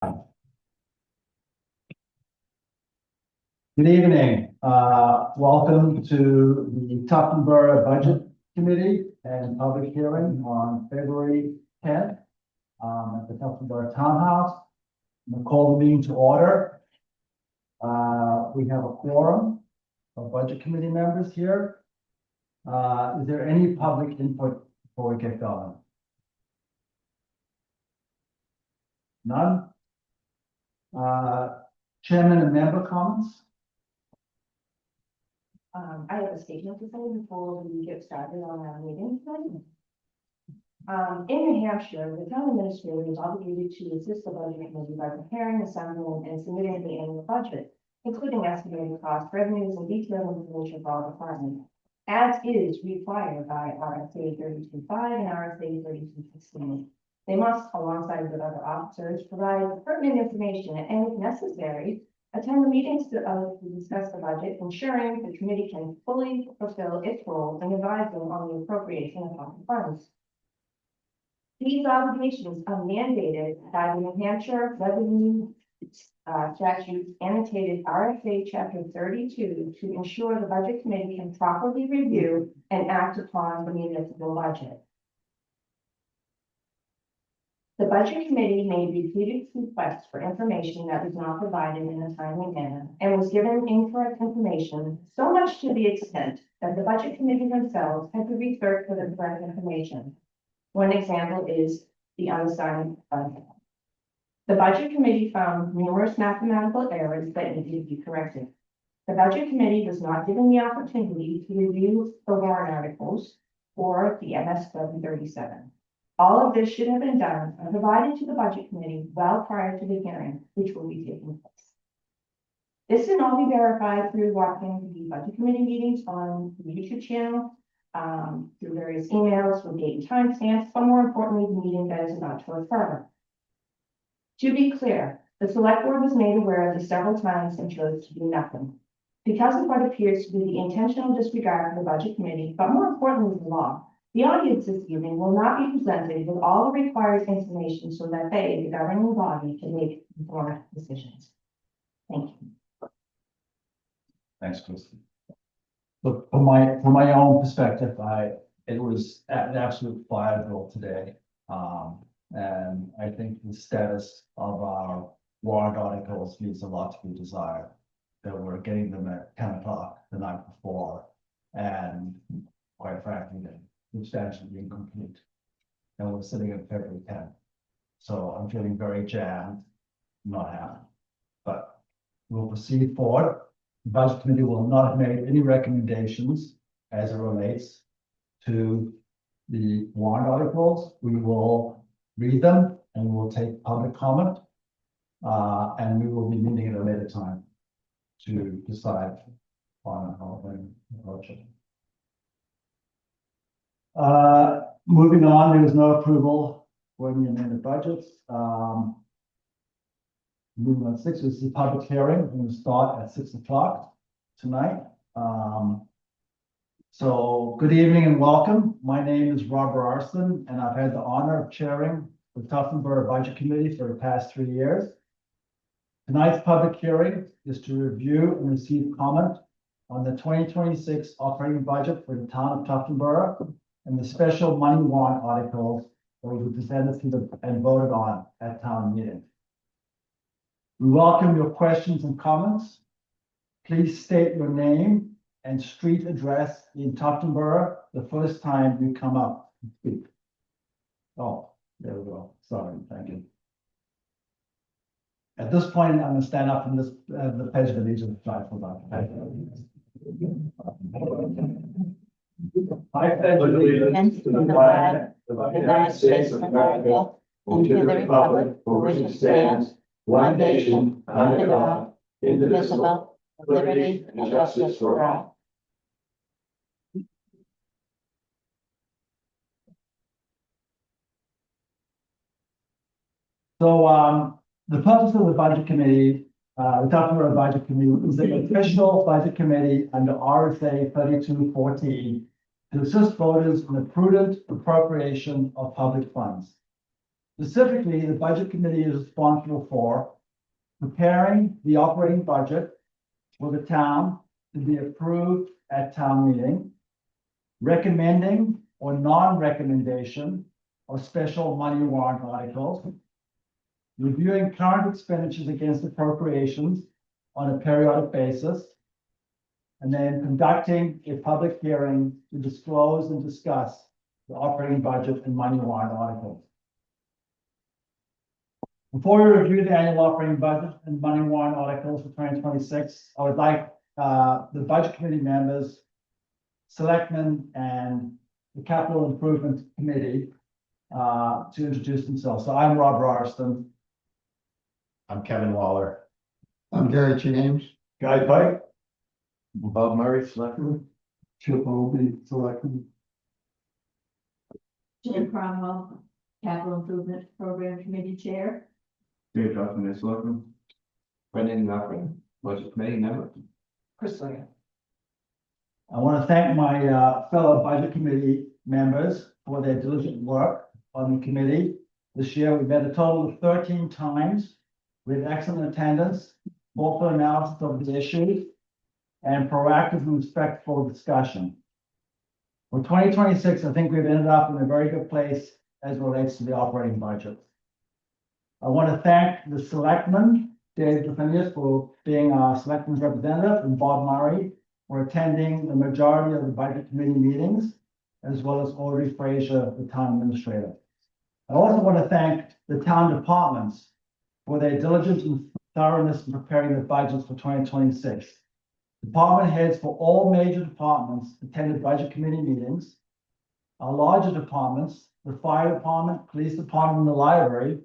Good evening. Welcome to the Tufton Borough Budget Committee and public hearing on February 10th at the Tufton Borough Townhouse. I'm going to call the meeting to order. We have a quorum of budget committee members here. Is there any public input before we get going? None? Chairman and member comments? I have a statement to say before we get started on our meeting tonight. In New Hampshire, the town administrator is obligated to assist the budget committee by preparing, assembling, and submitting the annual budget, including estimated costs, revenues, and detailed information for all departments, as is required by RSA 32.5 and RSA 32.16. They must, alongside with other officers, provide pertinent information and, if necessary, attend the meetings to discuss the budget, ensuring the committee can fully fulfill its role in advising on the appropriation of public funds. These obligations are mandated by the New Hampshire Revenue Statutes annotated RSA Chapter 32 to ensure the budget committee can properly review and act upon the municipal budget. The Budget Committee made repeated requests for information that was not provided in a timely manner and was given incorrect information, so much to the extent that the Budget Committee themselves had to research for the correct information. One example is the unassigned budget. The Budget Committee found numerous mathematical errors that needed to be corrected. The Budget Committee was not given the opportunity to review the warrant articles or the MS 1137. All of this should have been done and provided to the Budget Committee well prior to the hearing, which will be taking place. This can all be verified through watching the Budget Committee meetings on the YouTube channel, through various emails with date and time stamps, but more importantly, the meeting that is about to occur. To be clear, the Select Board was made aware of this several times and chose to do nothing. Because of what appears to be the intentional disregard for the Budget Committee, but more importantly, the law, the audience this evening will not be presented with all the required information so that they, the governing body, can make informed decisions. Thank you. Thanks, Kristen. Look, from my own perspective, it was an absolute fire drill today. And I think the status of our warrant articles leaves a lot to be desired. That we're getting them at 10 o'clock the night before, and quite frankly, they're substantially incomplete. And we're sitting at February 10th. So I'm feeling very jammed, not happy. But we'll proceed forward. The Budget Committee will not have made any recommendations as it relates to the warrant articles. We will read them and we'll take public comment. And we will be meeting at a later time to decide on how we're going to approach it. Moving on, there is no approval for any amended budgets. Moving on 6, this is a public hearing. We're going to start at 6 o'clock tonight. So good evening and welcome. My name is Robert Arson, and I've had the honor of chairing the Tufton Borough Budget Committee for the past 3 years. Tonight's public hearing is to review and receive comment on the 2026 operating budget for the town of Tufton Borough and the special money warrant articles that will be presented to and voted on at town meeting. We welcome your questions and comments. Please state your name and street address in Tufton Borough the first time you come up and speak. Oh, there we go. Sorry, thank you. At this point, I'm going to stand up and the pledge of allegiance fly for that. I pledge allegiance to the flag of the United States of America and to the republic for which it stands, one nation, under God, indivisible, with liberty and justice for all. So, the purpose of the Budget Committee, the Tufton Borough Budget Committee, is an official budget committee under RSA 3214 to assist voters in the prudent appropriation of public funds. Specifically, the budget committee is responsible for preparing the operating budget for the town to be approved at town meeting, recommending or non-recommendation of special money warrant articles, reviewing current expenditures against appropriations on a periodic basis, and then conducting a public hearing to disclose and discuss the operating budget and money warrant articles. Before we review the annual operating budget and money warrant articles for 2026, I would like the budget committee members, selectmen, and the capital improvement committee to introduce themselves. So I'm Rob Rorston. I'm Kevin Waller. I'm Gary James. Guy Pike. Bob Murray, selectman. Chip Oldby, selectman. Jim Cromwell, Capital Improvement Program Committee Chair. Dave Duffin, is selectman. Brendan Nuffin, budget committee member. Chris Singer. I want to thank my fellow budget committee members for their diligent work on the committee. This year, we met a total of 13 times with excellent attendance, thoughtful analysis of the issues, and proactive and respectful discussion. For 2026, I think we've ended up in a very good place as relates to the operating budget. I want to thank the selectmen, Dave DeFinius, for being our selectmen's representative, and Bob Murray for attending the majority of the budget committee meetings, as well as Audrey Frazier, the town administrator. I also want to thank the town departments for their diligence and thoroughness in preparing the budgets for 2026. Department heads for all major departments attended budget committee meetings. Our larger departments, the fire department, police department, and the library,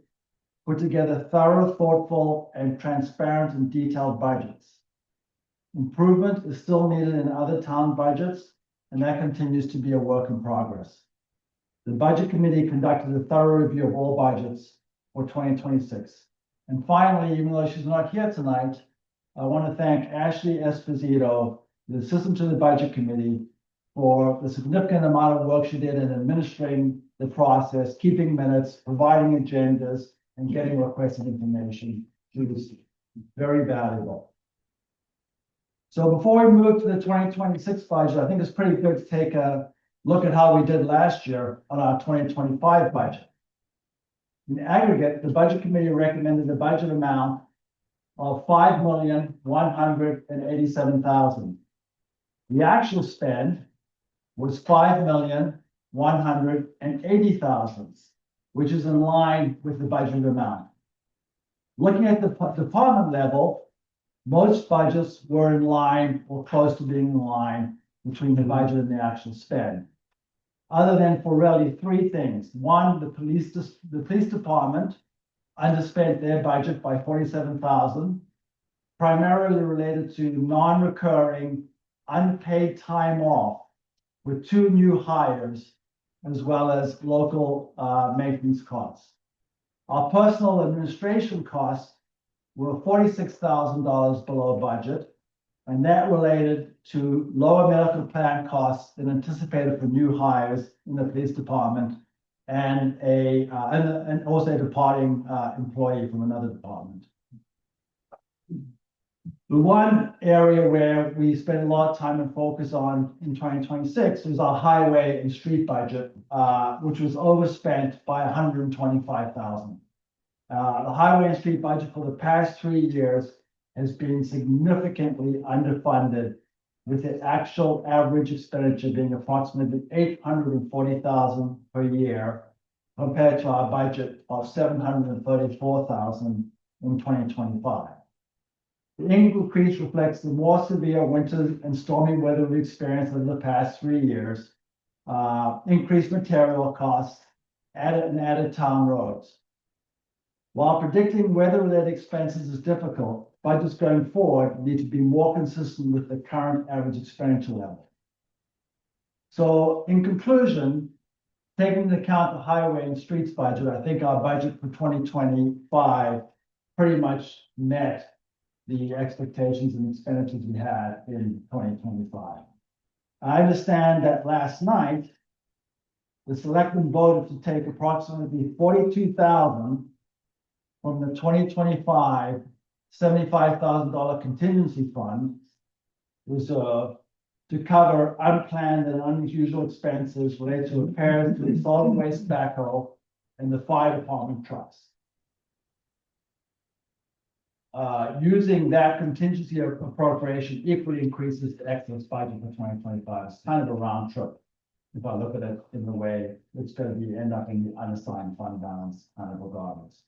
put together thorough, thoughtful, and transparent and detailed budgets. Improvement is still needed in other town budgets, and that continues to be a work in progress. The budget committee conducted a thorough review of all budgets for 2026. And finally, even though she's not here tonight, I want to thank Ashley Esposito, the assistant to the budget committee, for the significant amount of work she did in administering the process, keeping minutes, providing agendas, and getting requested information. She was very valuable. So before we move to the 2026 budget, I think it's pretty good to take a look at how we did last year on our 2025 budget. In aggregate, the budget committee recommended a budget amount of $5,187,000. The actual spend was $5,180,000, which is in line with the budget amount. Looking at the department level, most budgets were in line or close to being in line between the budget and the actual spend. Other than for really three things. One, the police department underspent their budget by $47,000, primarily related to non-recurring unpaid time off with 2 new hires, as well as local maintenance costs. Our personal administration costs were $46,000 below budget, and that related to lower medical plan costs than anticipated for new hires in the police department and also a departing employee from another department. The one area where we spent a lot of time and focus on in 2026 was our highway and street budget, which was overspent by $125,000. The highway and street budget for the past 3 years has been significantly underfunded, with the actual average expenditure being approximately $840,000 per year, compared to our budget of $734,000 in 2025. The increase reflects the more severe winter and stormy weather we experienced over the past 3 years, increased material costs, added town roads. While predicting weather-related expenses is difficult, budgets going forward need to be more consistent with the current average expenditure level. So in conclusion, taking into account the highway and streets budget, I think our budget for 2025 pretty much met the expectations and expenditures we had in 2025. I understand that last night, the selectmen voted to take approximately 42,000 from the 2025 $75,000 contingency fund reserve to cover unplanned and unusual expenses related to repairs to the solid waste backhoe and the fire department trucks. Using that contingency appropriation equally increases the excess budget for 2025. It's kind of a round trip. If I look at it in the way it's going to be end up in the unassigned fund balance kind of regardless.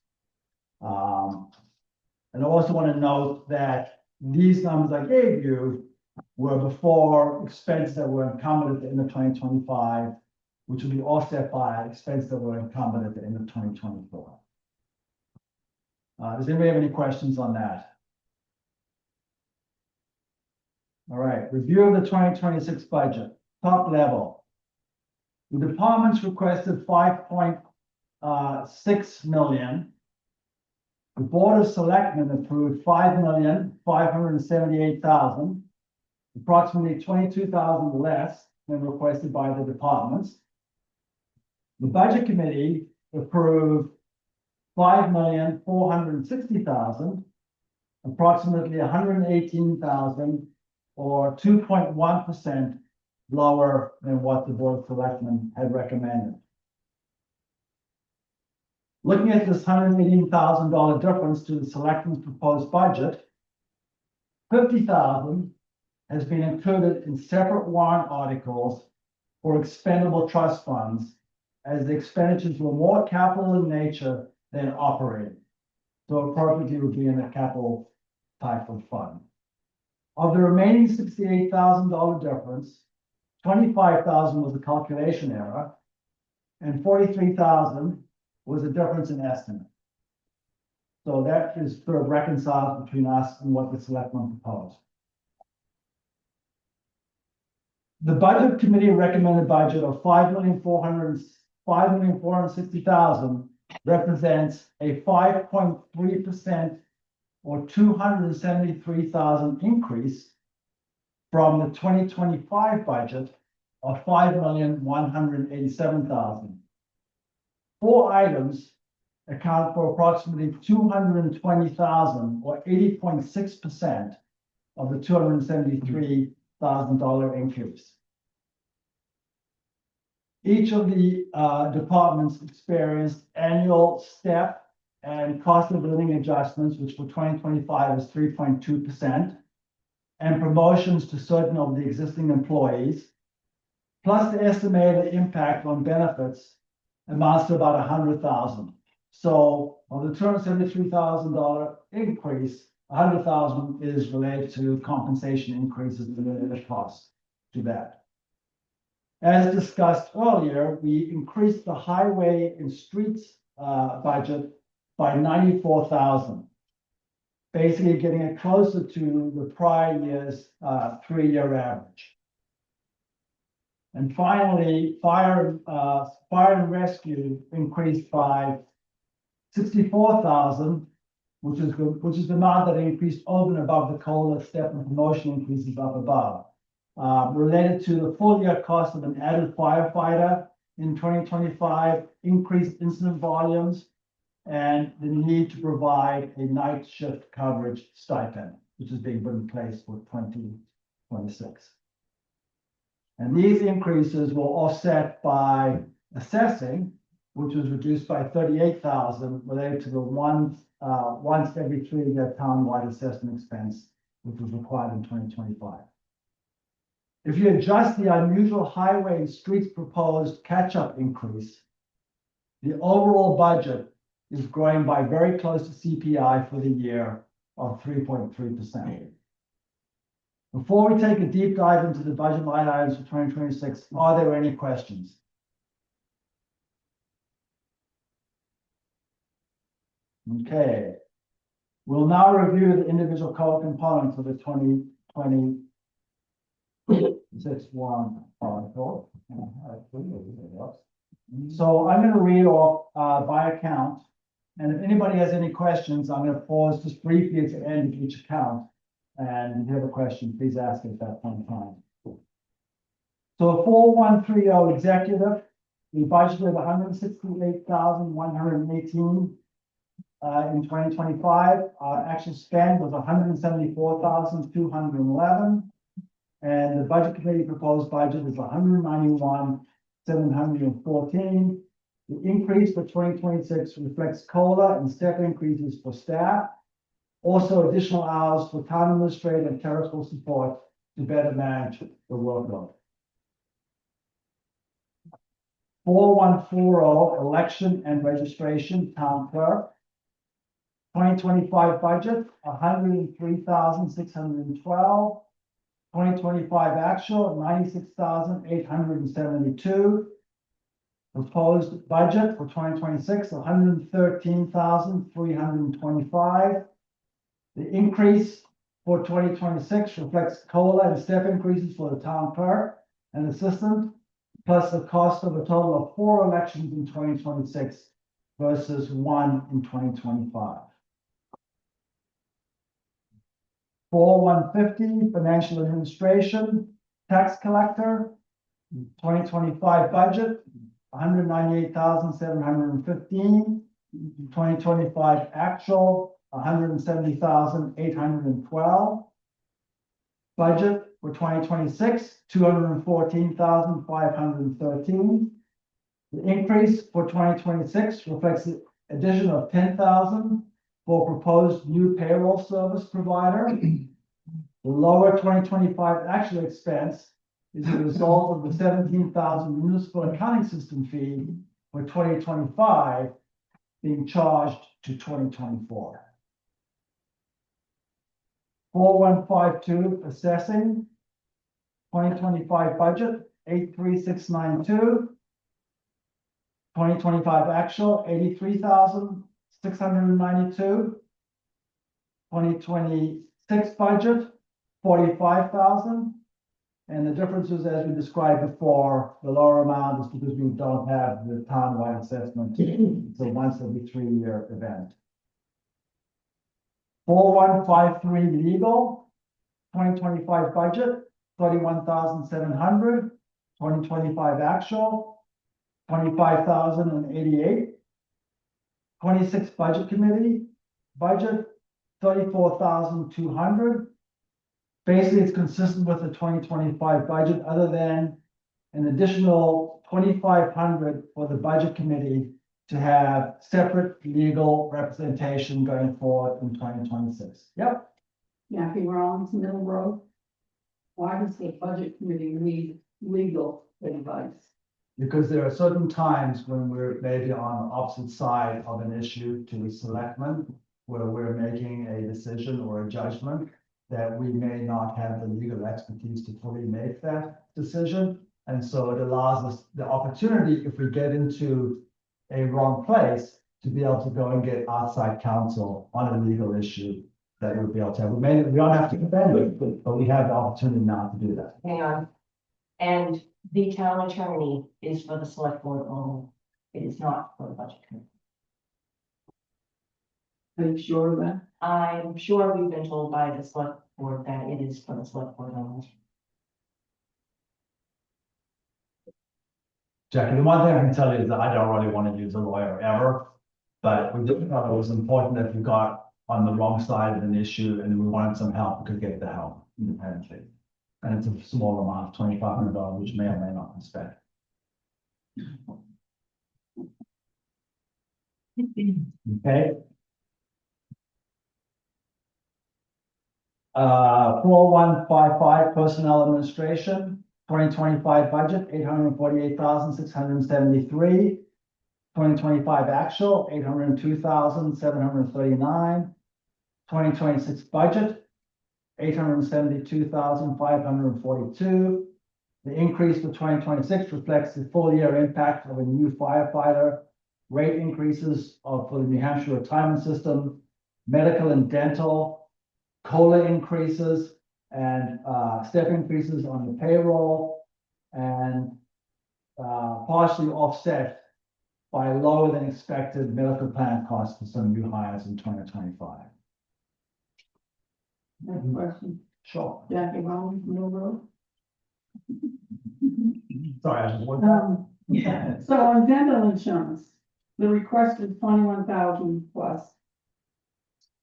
And I also want to note that these numbers I gave you were before expenses that were encumbered at the end of 2025, which will be offset by expenses that were encumbered at the end of 2024. Does anybody have any questions on that? All right, review of the 2026 budget, top level. The departments requested 5.6 million. The Board of Selectmen approved 5,578,000, approximately 22,000 less than requested by the departments. The Budget Committee approved 5,460,000, approximately 118,000 or 2.1% lower than what the Board of Selectmen had recommended. Looking at this $118,000 difference to the Selectmen's proposed budget, 50,000 has been included in separate warrant articles for expendable trust funds, as the expenditures were more capital in nature than operating. So appropriately would be in a capital type of fund. Of the remaining $68,000 difference, 25,000 was a calculation error, and 43,000 was a difference in estimate. So that is sort of reconciled between us and what the Selectmen proposed. The Budget Committee recommended budget of $5,460,000 represents a 5.3% or 273,000 increase from the 2025 budget of $5,187,000. Four items account for approximately 220,000 or 80.6% of the $273,000 increase. Each of the departments experienced annual step and cost of living adjustments, which for 2025 is 3.2%, and promotions to certain of the existing employees, plus the estimated impact on benefits amounts to about 100,000. So of the $273,000 increase, 100,000 is related to compensation increases and the cost to that. As discussed earlier, we increased the highway and streets budget by 94,000, basically getting it closer to the prior year's 3-year average. And finally, fire and rescue increased by 64,000, which is the amount that increased over and above the COLA step and promotion increases up above. Related to the full year cost of an added firefighter in 2025, increased incident volumes, and the need to provide a night shift coverage stipend, which is being put in place for 2026. And these increases were offset by assessing, which was reduced by 38,000 related to the once every 3-year townwide assessment expense, which was required in 2025. If you adjust the unusual highway and streets proposed catch-up increase, the overall budget is growing by very close to CPI for the year of 3.3%. Before we take a deep dive into the budget line items for 2026, are there any questions? Okay. We'll now review the individual core components of the 2026 warrant article. So I'm going to read off by account. And if anybody has any questions, I'm going to pause just briefly at the end of each account. And if you have a question, please ask it at that point in time. So 4130 executive, we budgeted 168,118 in 2025. Our actual spend was 174,211. And the budget committee proposed budget is 191,714. The increase for 2026 reflects COLA and step increases for staff. Also additional hours for town administrator and clerical support to better manage the workload. 4140, election and registration, town clerk. 2025 budget, 103,612. 2025 actual, 96,872. Proposed budget for 2026, 113,325. The increase for 2026 reflects COLA and step increases for the town clerk and assistant, plus the cost of a total of 4 elections in 2026 versus 1 in 2025. 4150, financial administration, tax collector, 2025 budget, 198,715. 2025 actual, 170,812. Budget for 2026, 214,513. The increase for 2026 reflects the addition of 10,000 for proposed new payroll service provider. The lower 2025 actual expense is a result of the 17,000 municipal accounting system fee for 2025 being charged to 2024. 4152, assessing, 2025 budget, 83692. 2025 actual, 83,692. 2026 budget, 45,000. And the differences, as we described before, the lower amount is because we don't have the townwide assessment. It's a once every 3-year event. 4153 legal, 2025 budget, 31,700. 2025 actual, 25,088. 26 budget committee, budget, 34,200. Basically, it's consistent with the 2025 budget, other than an additional 2,500 for the budget committee to have separate legal representation going forward in 2026. Yep. Jackie Rollins, Middleborough. Why does the budget committee need legal advice? Because there are certain times when we're maybe on the opposite side of an issue to the selectmen, where we're making a decision or a judgment that we may not have the legal expertise to fully make that decision. And so it allows us the opportunity, if we get into a wrong place, to be able to go and get outside counsel on a legal issue that we'll be able to have. We don't have to defend it, but we have the opportunity now to do that. Hang on. And the town attorney is for the select board only. It is not for the budget committee. Are you sure of that? I'm sure we've been told by the select board that it is for the select board only. Jackie, the one thing I can tell you is that I don't really want to use a lawyer ever, but we just thought it was important that if we got on the wrong side of an issue and we wanted some help, we could get the help independently. And it's a small amount, $2,500, which may or may not be spent. Okay. 4155 personnel administration, 2025 budget, 848,673. 2025 actual, 802,739. 2026 budget, 872,542. The increase for 2026 reflects the full year impact of a new firefighter, rate increases for the New Hampshire retirement system, medical and dental, COLA increases, and step increases on the payroll, and partially offset by lower than expected medical plan costs for some new hires in 2025. Next question. Sure. Jackie Rollins, Middleborough. Sorry, I just want Yeah. So on dental insurance, the request is 21,000 plus.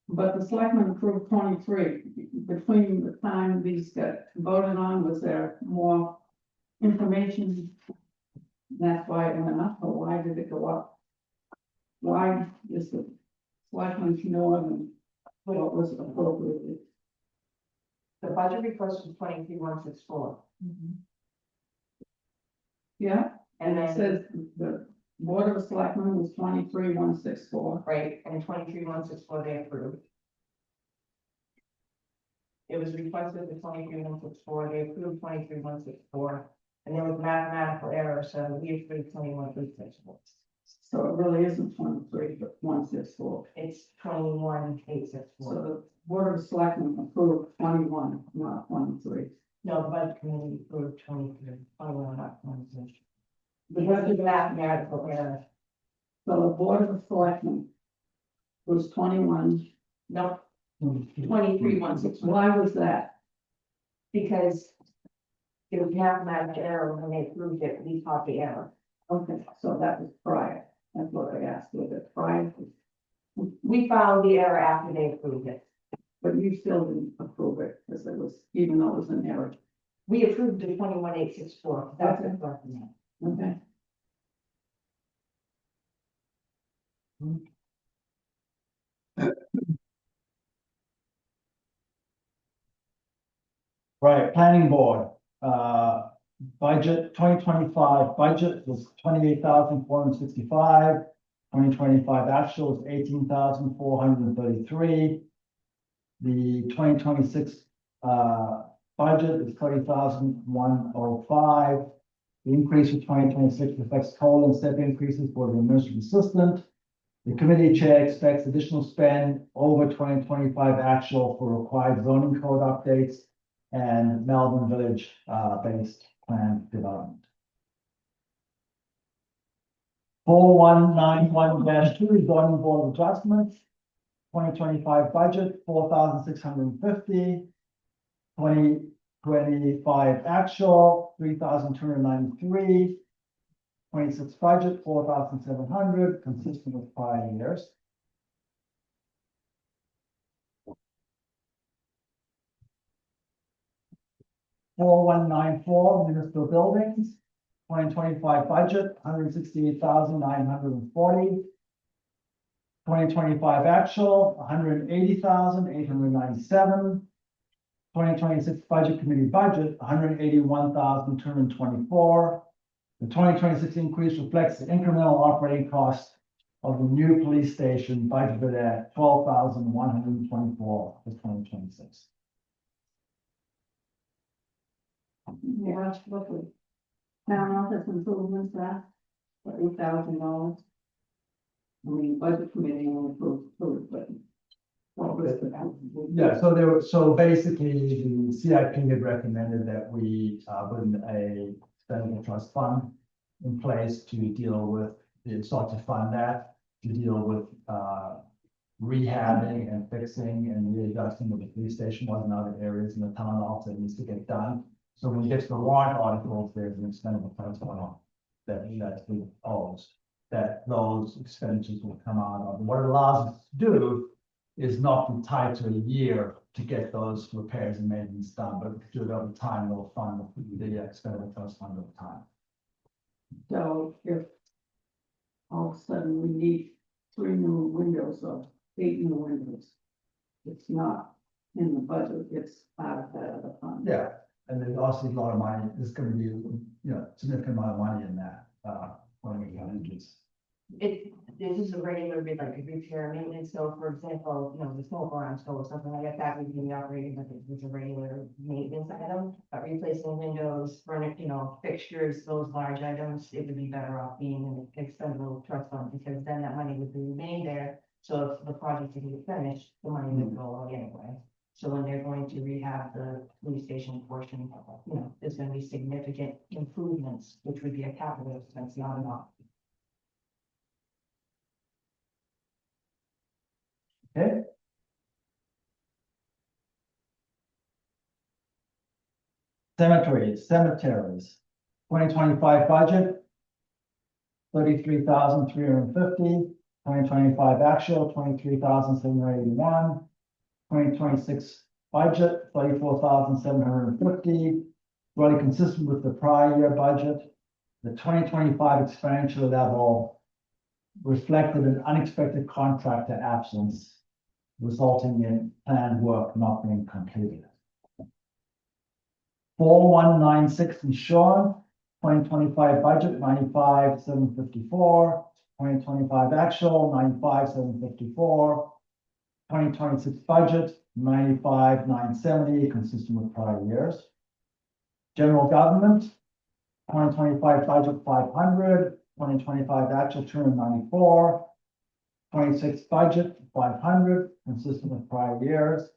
But the selectmen approved 23. Between the time these got voted on, was there more information? That's why it went up, or why did it go up? Why is the selectmen's more than what was appropriated? The budget request was 23,164. Yeah, And and it then, says the Board of Selectmen was 23,164. right, and 23,164 they approved. It was requested for 23,164, they approved 23,164, and there was mathematical error, so we approved 21,364. So it really isn't 23, but 164. It's 21,864. So the Board of Selectmen approved 21, not 23. No, the budget committee approved 23, 21, not 23. The Because of budget, the mathematical error. so the Board of Selectmen was 21. No, 23,164. Why was that? Because there was mathematical error when they approved it, we caught the error. Okay, so that was prior. That's what I asked, was it prior? We found the error after they approved it. But you still didn't approve it, because it was, even though it was an error. We approved the 21,864, that's Okay. the correct amount. Okay. Right, planning board, budget, 2025 budget was 28,465. 2025 actual is 18,433. The 2026 budget is 30,105. The increase for 2026 reflects COLA and step increases for the administrative assistant. The committee chair expects additional spend over 2025 actual for required zoning code updates and Melbourne Village based plan development. 4191-2 zoning board of adjustments. 2025 budget, 4,650. 2025 actual, 3,293. 26 budget, 4,700, consistent with prior years. (4194) municipal buildings, 2025 budget, 168,940. 2025 actual, 180,897. 2026 budget committee budget, 181,224. The 2026 increase reflects the incremental operating cost of the new police station budgeted at 12,124 for 2026. Yeah, look at town office improvements, that, for $8,000. I mean, budget committee only approved, but. What was the? Yeah, so basically, the CIP had recommended that we put in a spending trust fund in place to deal with, sought to fund that, to deal with rehabbing and fixing and readjusting of the police station, was in other areas in the town office that needs to get done. So when we get to the warrant articles, there's an expendable trust fund that's being owes, that those expenditures will come out of. What it allows us to do is not be tied to a year to get those repairs and maintenance done, but do it over time, they'll fund the expendable trust fund over time. So if all of a sudden we need 3 new windows or 8 new windows, it's not in the budget, it's out of that other fund. Yeah, and there's also a lot of money, there's gonna be, significant amount of money in that, when we get into this. This is a regular, like a repair maintenance, so for example, the smoke alarm stove or something like that, we can be operating, but it's a regular maintenance item. But replacing windows, furniture, fixtures, those large items, it would be better off being in an expendable trust fund, because then that money would remain there. So if the project is finished, the money would go away anyway. So when they're going to rehab the police station portion, there's gonna be significant improvements, which would be a capital expense, not enough. Okay. Cemeteries, 2025 budget, $33,350. 2025 actual, $23,781. 2026 budget, $34,750. Really consistent with the prior year budget. The 2025 expenditure level reflected an unexpected contractor absence, resulting in planned work not being completed. 4196 insurance, 2025 budget, 95,754. 2025 actual, 95,754. 2026 budget, 95,970, consistent with prior years. General government, 2025 budget, 500. 2025 actual, 294. 26 budget, 500, consistent with prior years.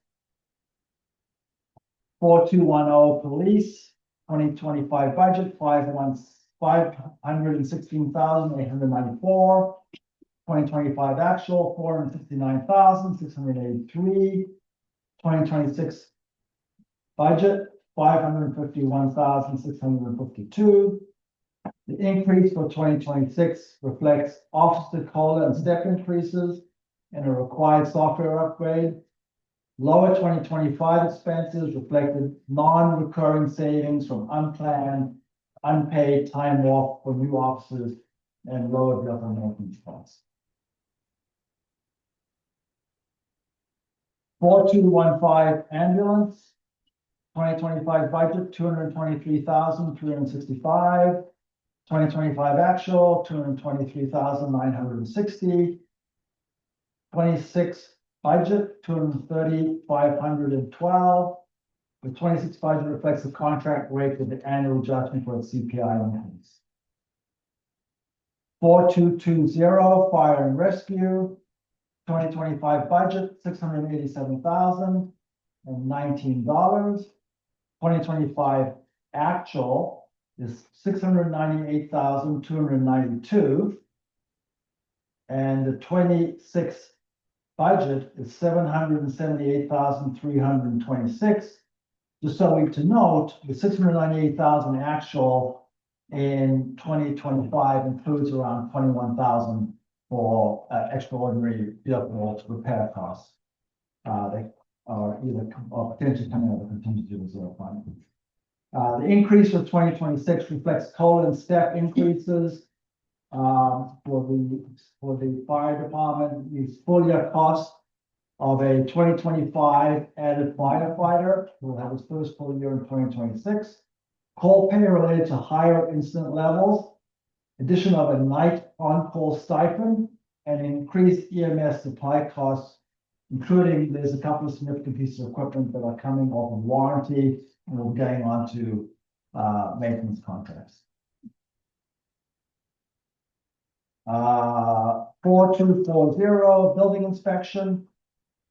4210 police, 2025 budget, 516,894. 2025 actual, 469,683. 2026 budget, 551,652. The increase for 2026 reflects officer COLA and step increases and a required software upgrade. Lower 2025 expenses reflected non-recurring savings from unplanned, unpaid time off for new officers and lower vehicle maintenance costs. 4215 ambulance, 2025 budget, 223,365. 2025 actual, 223,960. 26 budget, 230,512. The 26 budget reflects the contract rate with the annual adjustment for its CPI increase. 4220 fire and rescue, 2025 budget, $687,019. 2025 actual is $698,292. And the 26 budget is $778,326. Just so we to note, the $698,000 actual in 2025 includes around $21,000 for extraordinary vehicle repair costs. They are either or potentially coming out of the contingency reserve fund. The increase for 2026 reflects COLA and step increases for the fire department. These full year costs of a 2025 added firefighter who will have his first full year in 2026. Call pay related to higher incident levels, addition of a night on-call stipend, and increased EMS supply costs, including there's a couple of significant pieces of equipment that are coming off of warranty and we're getting onto maintenance contracts. 4240 building inspection,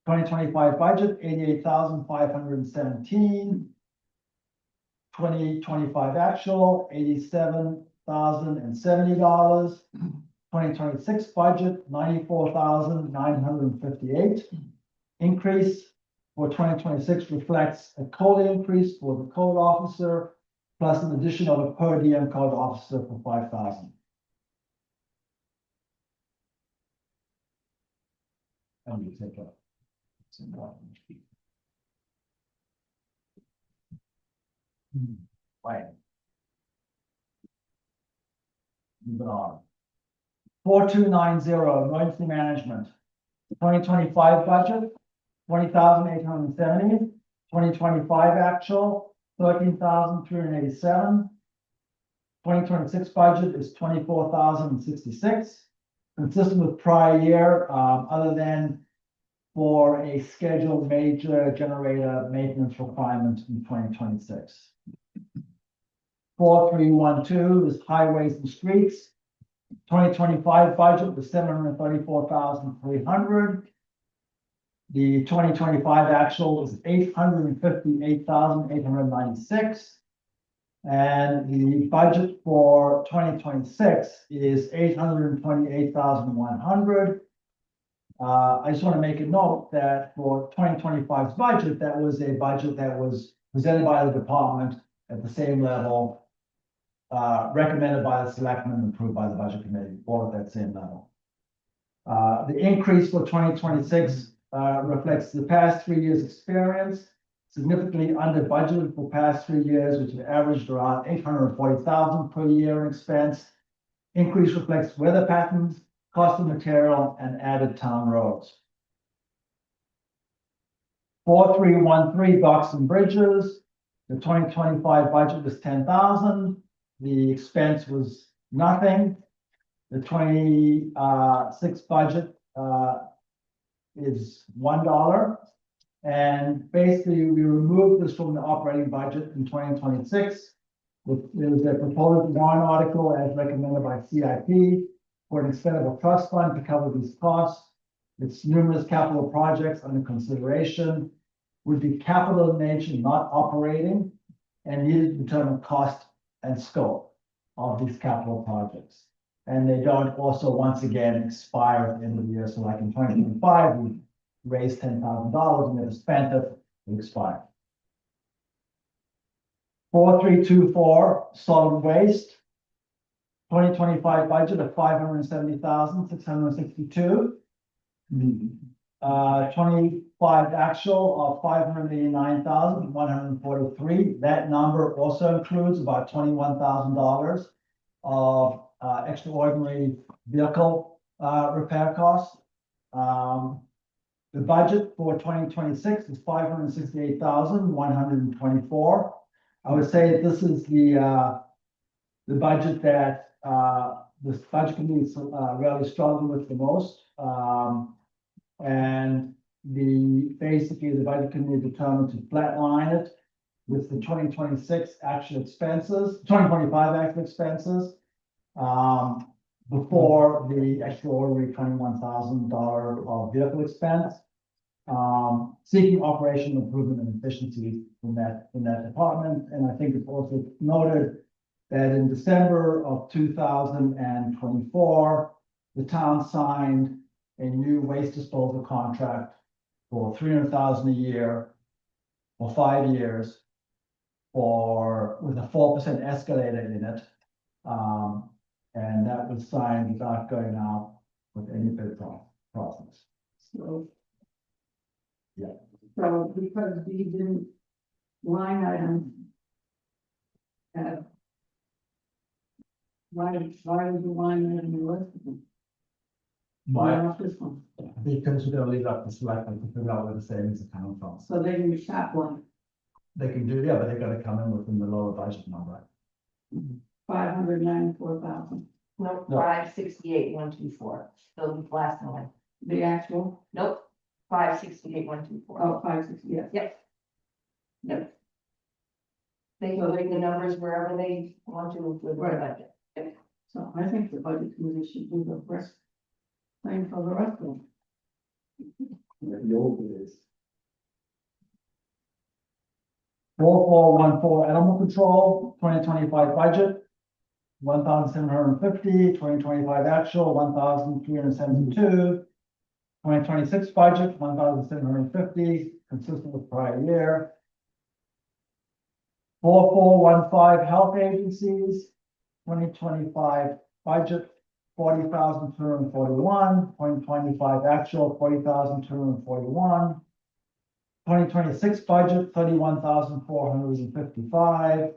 2025 budget, 88,517. 2025 actual, $87,070. 2026 budget, $94,958. Increase for 2026 reflects a COLA increase for the code officer, plus an addition of a per diem code officer for $5,000. And you take up. Right. Moving on. 4290 emergency management. 2025 budget, 20,870. 2025 actual, 13,387. 2026 budget is 24,066. Consistent with prior year, other than for a scheduled major generator maintenance requirement in 2026. 4312 is highways and streets. 2025 budget was 734,300. The 2025 actual was 858,896. And the budget for 2026 is 828,100. I just want to make a note that for 2025's budget, that was a budget that was presented by the department at the same level recommended by the selectmen and approved by the budget committee, all at that same level. The increase for 2026 reflects the past 3 years' experience, significantly under budgeted for past 3 years, which have averaged around 840,000 per year in expense. Increase reflects weather patterns, cost of material, and added town roads. 4313 Docks and Bridges. The 2025 budget was 10,000. The expense was nothing. The 26 budget is $1. And basically, we removed this from the operating budget in 2026. There was a proposed warrant article as recommended by CIP for an expendable trust fund to cover these costs. Its numerous capital projects under consideration would be capital in nature, not operating, and needed to determine cost and scope of these capital projects. And they don't also, once again, expire at the end of the year. So like in 2025, we raised $10,000 and never spent it, it expired. 4324 Solid Waste. 2025 budget of 570,662. 25 actual of 589,143. That number also includes about $21,000 of extraordinary vehicle repair costs. The budget for 2026 is 568,124. I would say that this is the budget that this budget committee is really struggling with the most. And basically the budget committee determined to flatline it with the 2026 actual expenses, 2025 actual expenses, before the extraordinary $21,000 of vehicle expense. Seeking operational improvement and efficiency in that department. And I think it's also noted that in December of 2024, the town signed a new waste disposal contract for $300,000 a year for 5 years with a 4% escalator in it. And that was signed without going out with any bid process. So. Yeah. So because we didn't line item. Why would you line item the rest of them? Why not this one? Because we're gonna leave up to selectmen to figure out where the savings are coming from. So they can be chaplain, They can do, yeah, but they gotta come in within the lower budget number. 594,000, Nope, No. 568,124, the last one. the actual, Nope, 568,124. oh, 560, yes. Yep. Nope. They can bring the numbers wherever they want to with their budget. So I think the budget committee should do the rest. Same for the rest of them. The old days. 4414 Animal Control, 2025 budget. 1,750, 2025 actual, 1,372. 2026 budget, 1,750, consistent with prior year. 4415 Health Agencies, 2025 budget, 40,241, 2025 actual, 40,241. 2026 budget, 31,455.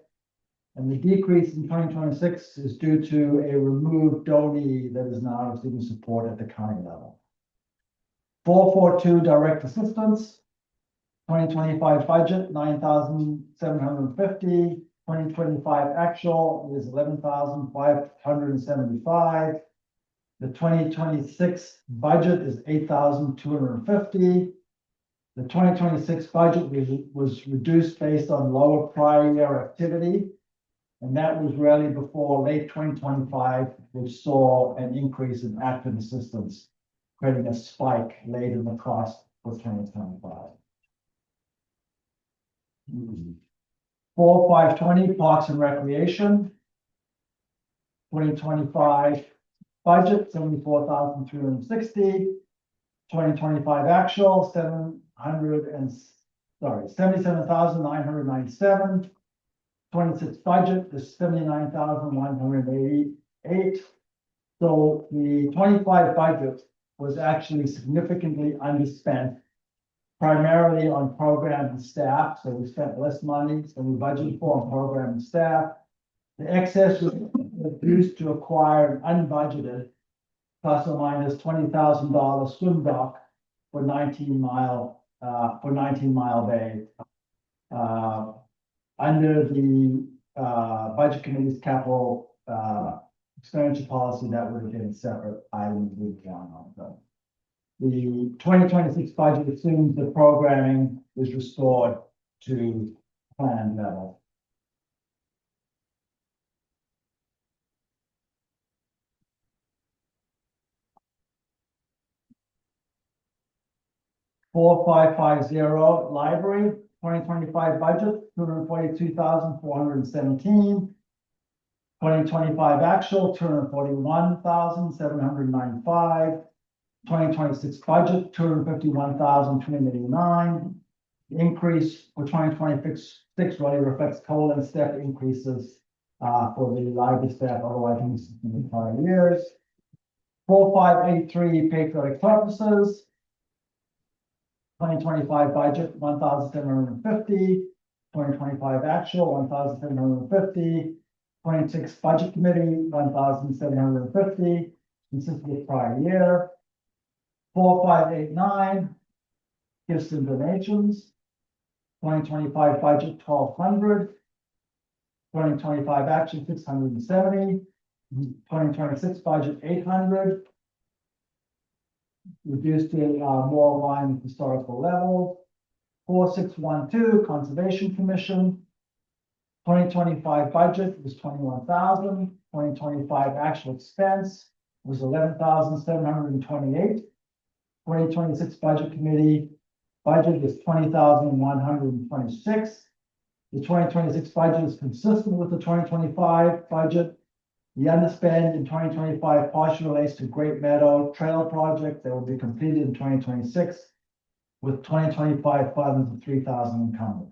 And the decrease in 2026 is due to a removed donee that is now receiving support at the county level. 442 Direct Assistance, 2025 budget, 9,750. 2025 actual is 11,575. The 2026 budget is 8,250. The 2026 budget was reduced based on lower prior year activity. And that was really before late 2025, which saw an increase in active assistance, creating a spike late in the cost for 2025. 4520 Parks and Recreation. 2025 budget, 74,360. 2025 actual, 77,997. 26 budget is 79,188. So the 25 budget was actually significantly underspent, primarily on program and staff, so we spent less money than we budgeted for on program and staff. The excess was used to acquire an unbudgeted plus or minus $20,000 swim dock for 19 Mile Bay. Under the budget committee's capital expenditure policy, that would have been a separate item we would count on. So the 2026 budget assumes the programming is restored to planned level. $4550 library, 2025 budget, $242,417. 2025 actual, $241,795. 2026 budget, $251,289. The increase for 2026 really reflects COLA and step increases for the library staff, otherwise in the prior years. 4583 patriotic purposes. 2025 budget, 1,750. 2025 actual, 1,750. 26 budget committee, 1,750, consistent with prior year. 4589, gifts and donations. 2025 budget, 1,200. 2025 action, 670. 2026 budget, 800. Reduced to more aligned with historical level. 4612, Conservation Commission. 2025 budget was 21,000. 2025 actual expense was 11,728. 2026 budget committee budget is 20,126. The 2026 budget is consistent with the 2025 budget. The underspend in 2025 partially relates to Great Meadow Trail project that will be completed in 2026 with 2025 funds of 3,000 encumbered.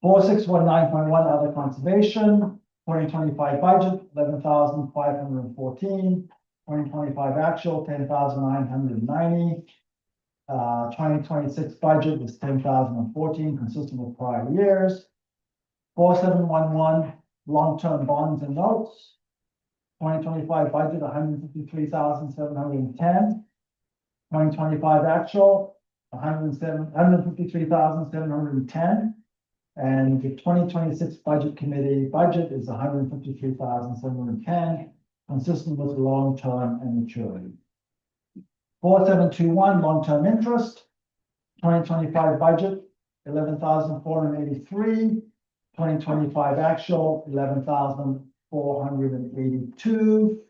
4619.1 other conservation, 2025 budget, 11,514. 2025 actual, 10,990. 2026 budget is 10,014, consistent with prior years. 4711, long-term bonds and notes. 2025 budget, 153,710. 2025 actual, 153,710. And the 2026 budget committee budget is 153,710, consistent with the long-term and maturity. 4721, long-term interest. 2025 budget, 11,483. 2025 actual, 11,482.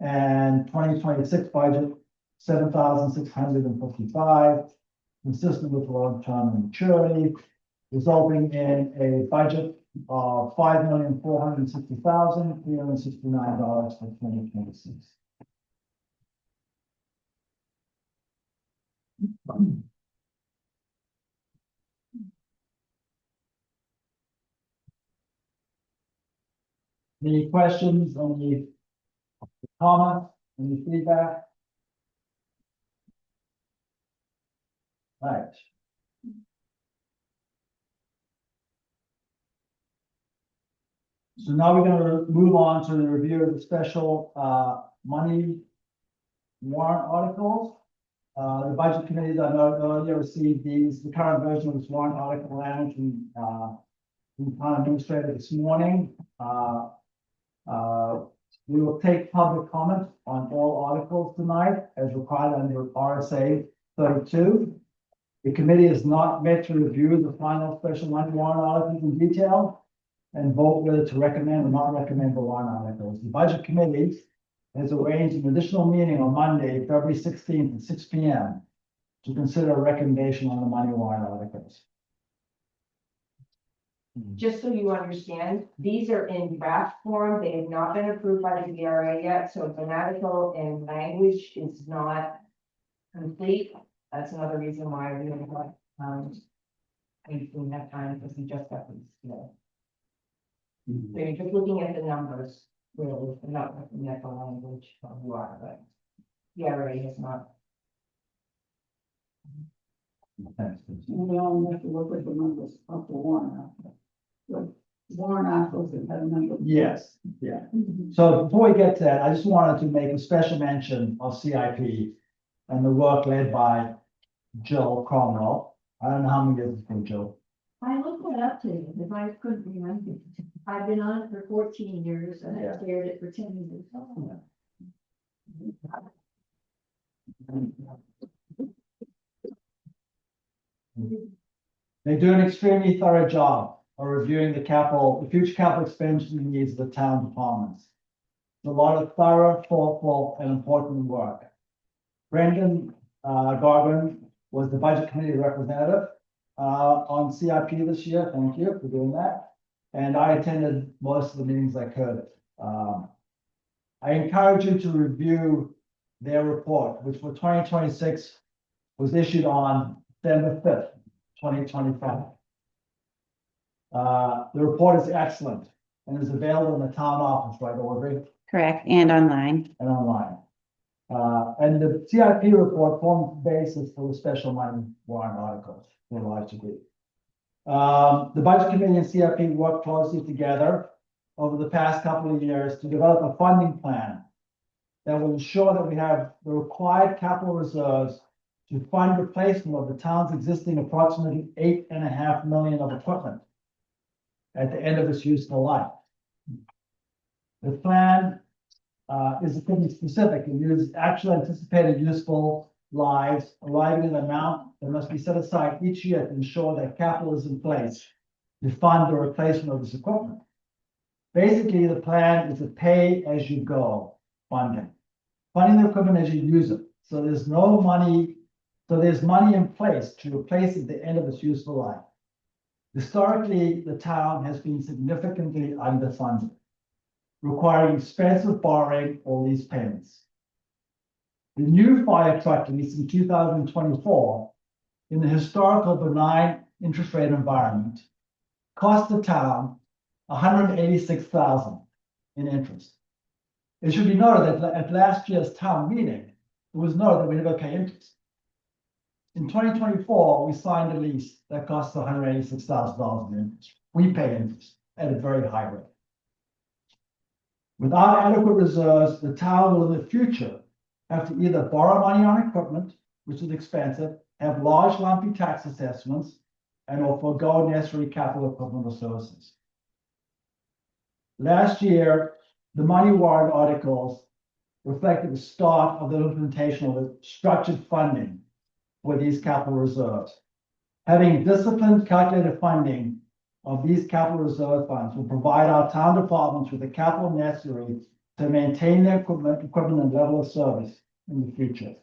And 2026 budget, 7,655, consistent with long-term and maturity, resulting in a budget of $5,460,369 for 2026. Any questions, any comments, any feedback? Right. So now we're going to move on to the review of the special money warrant articles. The budget committee, as I noted earlier, received the current version of this warrant article language from town administrator this morning. We will take public comment on all articles tonight as required under RSA 32. The committee is not met to review the final special money warrant articles in detail and vote whether to recommend or not recommend the warrant articles. The budget committee has arranged an additional meeting on Monday, February 16th at 6 p.m. to consider a recommendation on the money warrant articles. Just so you understand, these are in draft form. They have not been approved by the DRA yet, so grammatical and language is not complete. That's another reason why we have we didn't have time because we just got these today. So you're just looking at the numbers, really, and not looking at the language of you are, but the IRA is not. Thanks, Chris. We only have to look at the numbers of the warrant article. The warrant articles that have numbers. Yes, yeah. So before we get to that, I just wanted to make a special mention of CIP and the work led by Jill Cromwell. I don't know how many years it's been, Jill. I looked that up today, because I couldn't remember. I've been on it for 14 years and Yeah. I chaired it for 10 years. They do an extremely thorough job of reviewing the future capital expenditure needs of the town departments. It's a lot of thorough, thoughtful, and important work. Brendan Gargan was the budget committee representative on CIP this year. Thank you for doing that. And I attended most of the meetings I could. I encourage you to review their report, which for 2026 was issued on December 5th, 2025. The report is excellent and is available in the town office, right, Audrey, Correct, and online. and online. And the CIP report forms the basis for the special money warrant articles to a large degree. The budget committee and CIP worked closely together over the past couple of years to develop a funding plan that will ensure that we have the required capital reserves to fund replacement of the town's existing approximately $8.5 million of equipment at the end of its useful life. The plan is pretty specific and uses actual anticipated useful lives, arriving at an amount that must be set aside each year to ensure that capital is in place to fund the replacement of this equipment. Basically, the plan is a pay-as-you-go funding the equipment as you use it. So there's money in place to replace it at the end of its useful life. Historically, the town has been significantly underfunded, requiring expensive borrowing or lease payments. The new fire truck lease in 2024, in the historical benign interest rate environment, cost the town $186,000 in interest. It should be noted that at last year's town meeting, it was noted that we never pay interest. In 2024, we signed a lease that costs $186,000 in interest. We pay interest at a very high rate. Without adequate reserves, the town will in the future have to either borrow money on equipment, which is expensive, have large lumpy tax assessments, and or forego necessary capital equipment or services. Last year, the money warrant articles reflected the start of the implementation of the structured funding for these capital reserves. Having disciplined, calculated funding of these capital reserve funds will provide our town departments with the capital necessary to maintain their equipment and level of service in the future.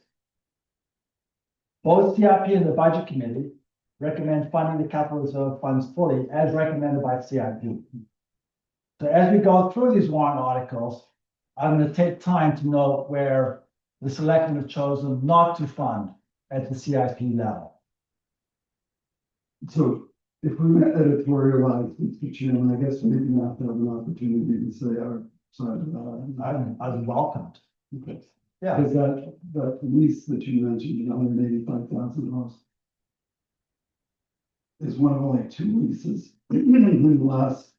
Both CIP and the budget committee recommend funding the capital reserve funds fully as recommended by CIP. So as we go through these warrant articles, I'm going to take time to note where the selectmen have chosen not to fund at the CIP level. So if we editorialize, Mr. Chairman, I guess maybe we have to have an opportunity to say our side of that. I was welcomed. Okay. Yeah, Because that lease that you mentioned, $185,000 is one of only two leases in the last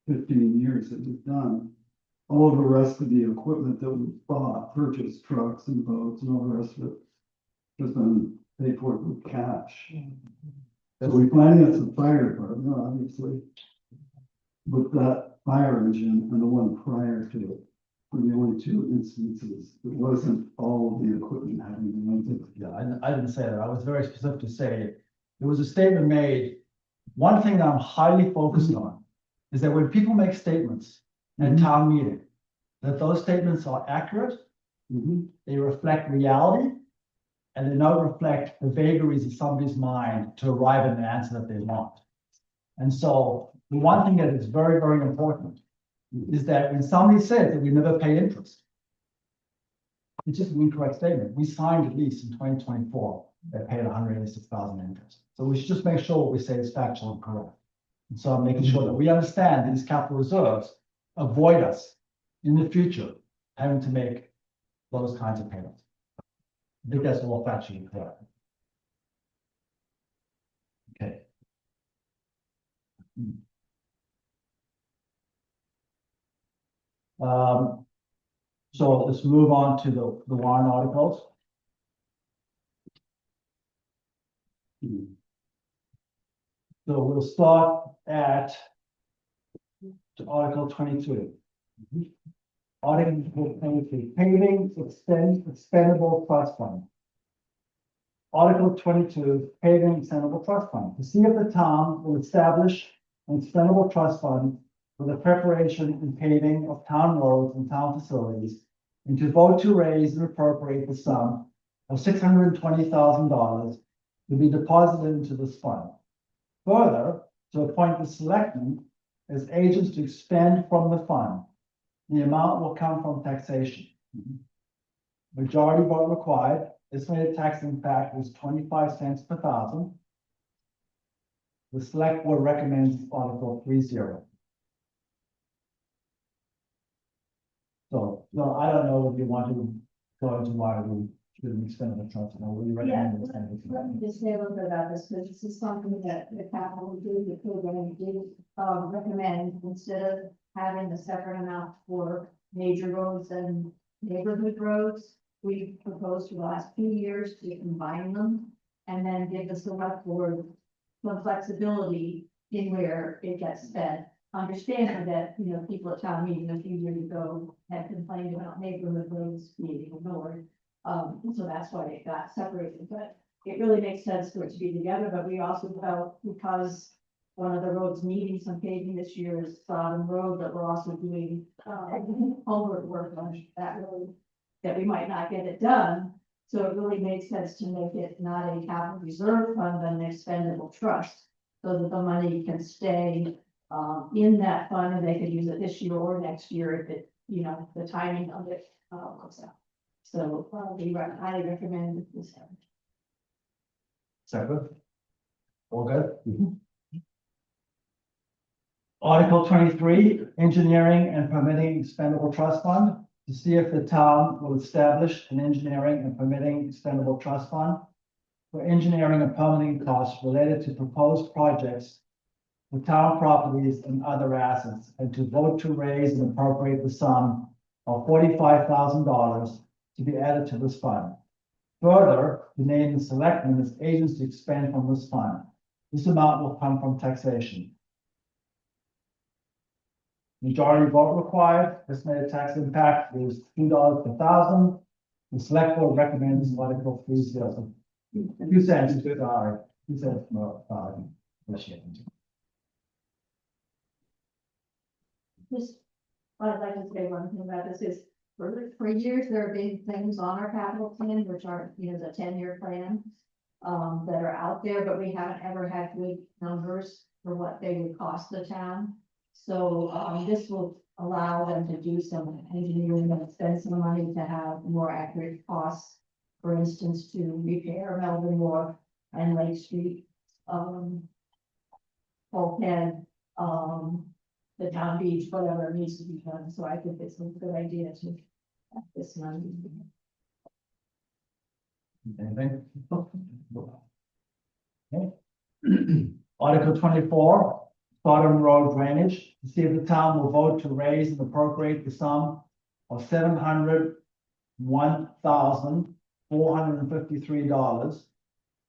15 years that we've done. All of the rest of the equipment that we bought, purchased trucks and boats and all the rest of it has been paid for with cash. So we financed the fire department, obviously. With that fire engine and the one prior to it, were the only two instances. It wasn't all of the equipment having been rented. yeah, I didn't say that. I was very specific to say, there was a statement made. One thing that I'm highly focused on is that when people make statements at Mhm. town meeting, that those statements are accurate, they reflect reality, and they don't reflect the vagaries of somebody's mind to arrive at an answer that they want. And so the one thing that is very, very important is that when somebody says that we never pay interest, it's just an incorrect statement. We signed a lease in 2024 that paid $186,000 interest. So we should just make sure what we say is factual and correct. And so I'm making sure that we understand these capital reserves avoid us in the future having to make those kinds of payments. I think that's all factually correct. Okay. So let's move on to the warrant articles. So we'll start at Article 22. Article 23, paving expendable trust fund. Article 22, paving expendable trust fund. To see if the town will establish an expendable trust fund for the preparation and paving of town roads and town facilities, and to vote to raise and appropriate the sum of $620,000 to be deposited into this fund. Further, to appoint the selectmen as agents to expend from the fund. The amount will come from taxation. Majority vote required. Estimated tax impact is 25 cents per thousand. The select board recommends Article 30. So, no, I don't know if you want to go into why we shouldn't expend the trust, or we Yeah, let recommend expending. me just say a little bit about this, because this is something that the capital did, the program did, recommend, instead of having a separate amount for major roads and neighborhood roads. We proposed for the last few years to combine them and then give the select board some flexibility in where it gets spent. Understanding that, you know, people at town meeting a few years ago had complained about neighborhood roads being ignored. So that's why it got separated, but it really makes sense for it to be together, but we also felt because one of the roads needing some paving this year is Sodom Road, that we're also doing, culvert work on that road, that we might not get it done. So it really makes sense to make it not a capital reserve fund, but an expendable trust, so that the money can stay, in that fund, and they can use it this year or next year if it, you know, the timing of it, works out. So, we highly recommend this. Second. All good? Article 23, engineering and permitting expendable trust fund. To see if the town will establish an engineering and permitting expendable trust fund for engineering and permitting costs related to proposed projects for town properties and other assets, and to vote to raise and appropriate the sum of $45,000 to be added to this fund. Further, to name the selectmen as agents to expend from this fund. This amount will come from taxation. Majority vote required. Estimated tax impact is $2 per thousand. The select board recommends Article 30. 2 cents, sorry, 2 cents more, appreciate it. Just, I'd like to say one thing about this is, for years, there have been things on our capital plan, which are, you know, the 10-year plan, that are out there, but we haven't ever had good numbers for what they would cost the town. So, this will allow them to do some engineering and spend some money to have more accurate costs. For instance, to repair Melbourne Wharf and Lake Street, bulkhead, the town beach, whatever needs to be done. So I think it's a good idea to have this money. Anything? Okay. Article 24, Bottom Road Drainage. To see if the town will vote to raise and appropriate the sum of $701,453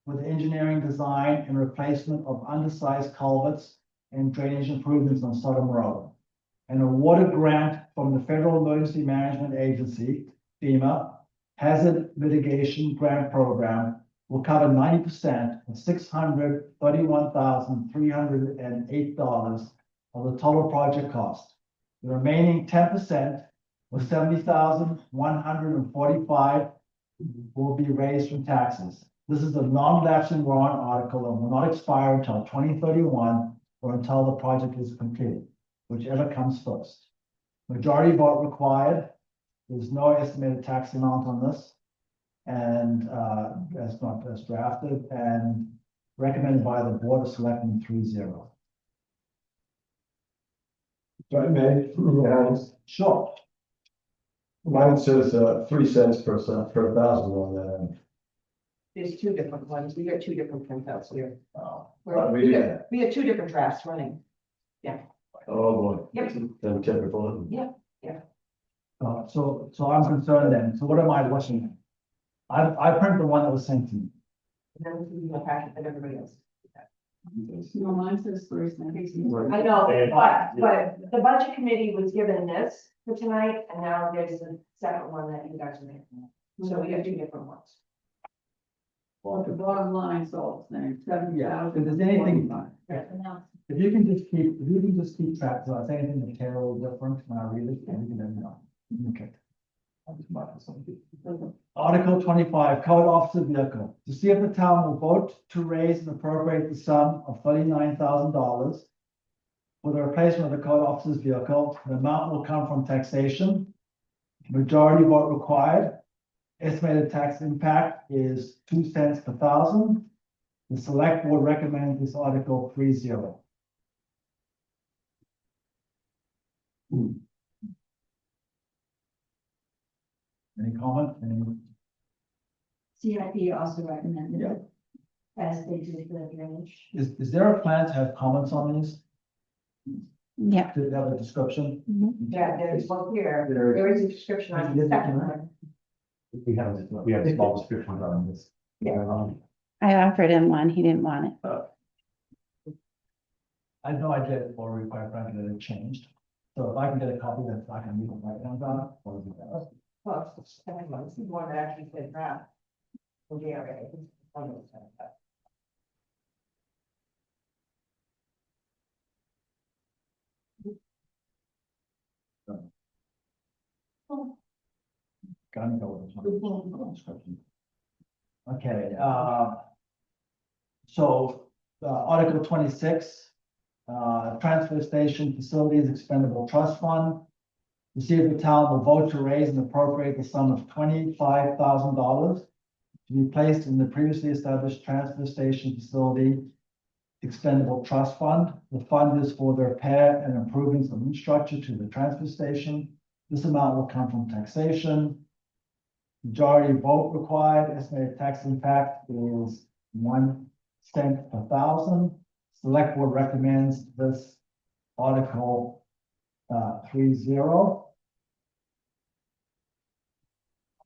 for the engineering design and replacement of undersized culverts and drainage improvements on Sodom Road. An awarded grant from the Federal Emergency Management Agency, FEMA, Hazard Mitigation Grant Program will cover 90% of $631,308 of the total project cost. The remaining 10%, or $70,145, will be raised from taxes. This is a non-lapsing warrant article and will not expire until 2031 or until the project is completed, whichever comes first. Majority vote required. There's no estimated tax amount on this. And as drafted and recommended by the Board of Selectmen 3-0. If I may, yeah, Sure. mine says 3 cents per 1,000 on that end. There's two different ones. We got two different printouts here. Oh, we did. We had two different drafts running. Oh, boy. Yep. Then typical. so I'm concerned then, so what am I watching? I printed the one that was sent to me. And then we will packet that everybody else. No, mine says 3 cents. I know, but the budget committee was given this for tonight, and now there's a second one that you guys are making. So we got two different ones. But the bottom line, so it's saying 7,000. If there's anything, Now, if you can just keep track, so I say anything material different when I read it, and you can let me know. Okay. Article 25, code officer vehicle. To see if the town will vote to raise and appropriate the sum of $39,000 for the replacement of the code officer's vehicle. The amount will come from taxation. Majority vote required. Estimated tax impact is 2 cents per thousand. The select board recommends this article 3-0. Any comment? CIP also recommended it. As they did the drainage. Is there a plan to have comments on these? Yeah. To have a description? Yeah, there's one here. There is. There is a description on the second one. We have a small description on this. I offered him one. He didn't want it. I know I did it for required, frankly, that it changed. So if I can get a copy, then I can leave it right down on it. Or do that. Well, it's the second one. This is the one that actually said draft. Well, yeah, right. Gotta go with this one. Description. Okay, so, Article 26, transfer station facilities expendable trust fund. To see if the town will vote to raise and appropriate the sum of $25,000 to be placed in the previously established transfer station facility expendable trust fund. The fund is for the repair and improvements of infrastructure to the transfer station. This amount will come from taxation. Majority vote required. Estimated tax impact is 1 cent per thousand. Select board recommends this article 3-0.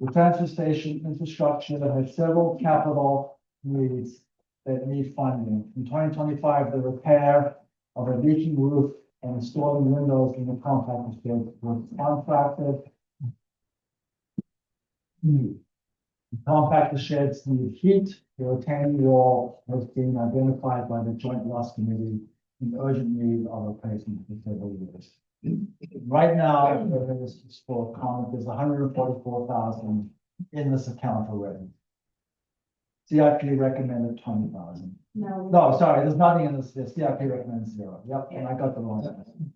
The transfer station infrastructure has several capital needs that need funding. In 2025, the repair of a leaking roof and installing windows in the compactor shed was contracted. The compactor sheds need heat. The retaining wall has been identified by the Joint Loss Committee in urgent need of replacement for several years. Right now, there is for comment, there's 144,000 in this account already. CIP recommended 20,000. No, sorry, there's nothing in this. The CIP recommends 0. Yep, and I got the wrong one.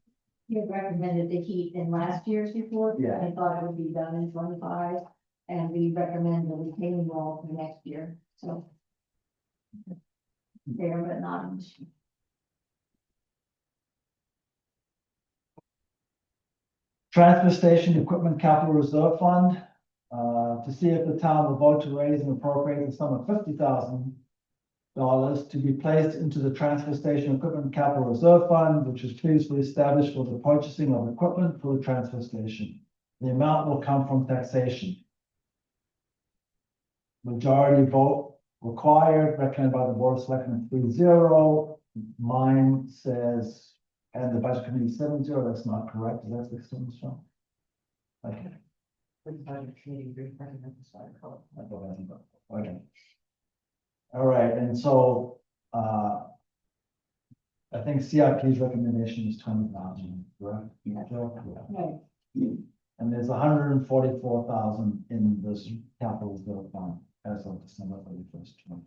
You had recommended the heat in last year's report. Yeah. I thought it would be done in 25, and we recommend the retaining wall for next year, so. There, but not in this year. Transfer station equipment capital reserve fund, to see if the town will vote to raise and appropriate the sum of $50,000 to be placed into the transfer station equipment capital reserve fund, which was previously established for the purchasing of equipment for the transfer station. The amount will come from taxation. Majority vote required, recommended by the board of selectmen 3-0. Mine says, and the budget committee 7-0. That's not correct. Is that the extent from? Okay. Okay. All right, and so, I think CIP's recommendation is 20,000, correct? Yeah. Right. And there's 144,000 in this capital reserve fund as of December 31st, 2020.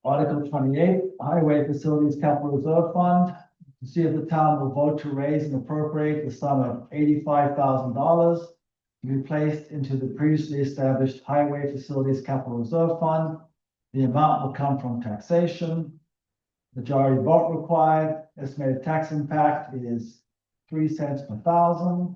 Article 28, Highway Facilities Capital Reserve Fund, to see if the town will vote to raise and appropriate the sum of $85,000 to be placed into the previously established Highway Facilities Capital Reserve Fund. The amount will come from taxation. Majority vote required, estimated tax impact is 3 cents per thousand.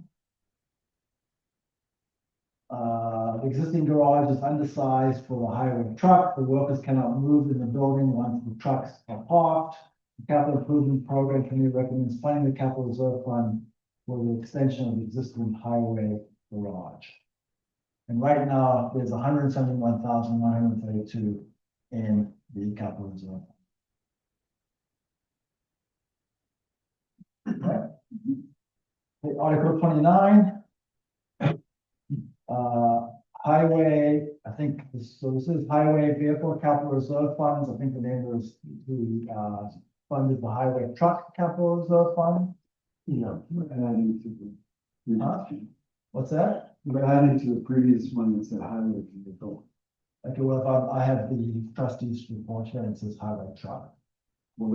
The existing garage is undersized for a highway truck. The workers cannot move in the building once the trucks are parked. The capital improvement program committee recommends funding the capital reserve fund for the extension of the existing highway garage. And right now, there's 171,132 in the capital reserve. Right. Okay, Article 29. Highway, I think, so this is Highway Vehicle Capital Reserve Funds. I think the name was the fund is the Highway Truck Capital Reserve Fund. Yeah, we're adding to the. Huh? What's that? We're adding to the previous one that said highway vehicle. Okay, well, if I have the trustees report here, and it says Highway Truck. Well,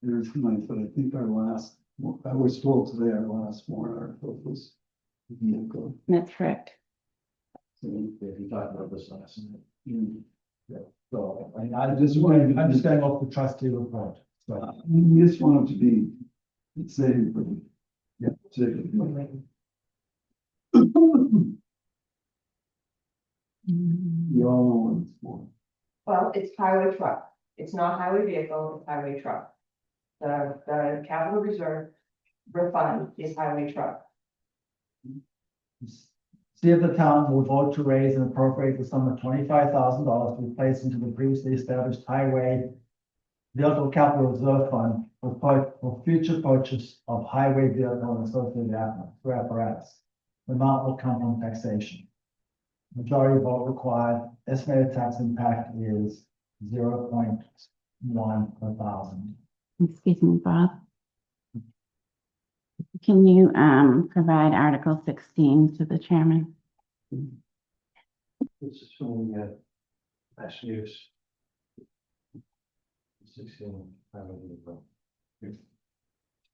there's nice, but I think our last, I was told today our last warrant article was vehicle. That's correct. So, If you talk about this last night. mm, So, I mean, I'm just going off the trustee report, so. we just want it to be saved for. Yeah. Sake of- You all know what it's for. Well, it's highway truck. It's not highway vehicle, it's highway truck. The capital reserve refund is highway truck. See if the town will vote to raise and appropriate the sum of $25,000 to be placed into the previously established highway vehicle capital reserve fund for future purchase of highway vehicle and associated apparatus. The amount will come from taxation. Majority vote required. Estimated tax impact is 0.1 per thousand. Excuse me, Bob. Can you provide Article 16 to the chairman? This is showing last year's. 16.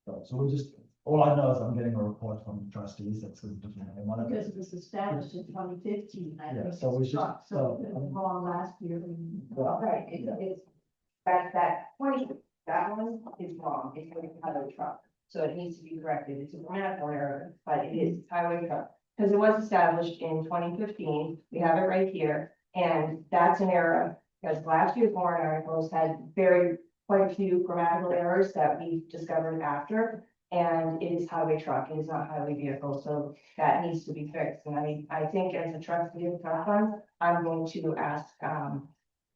So we're just, all I know is I'm getting a report from the trustees that's going to one of Because it was established in 2015. I Yeah, think so we it's should- truck, So it was wrong last year. Well, Right, it's, that 20, that one is wrong. It's going to be highway truck. So it needs to be corrected. It's a grammatical error, but it is highway truck. Because it was established in 2015. We have it right here. And that's an error because last year's warrant articles had quite a few grammatical errors that we discovered after. And it is highway truck. It is not highway vehicle. So that needs to be fixed. And I think as a trustee of truck fund, I'm going to ask,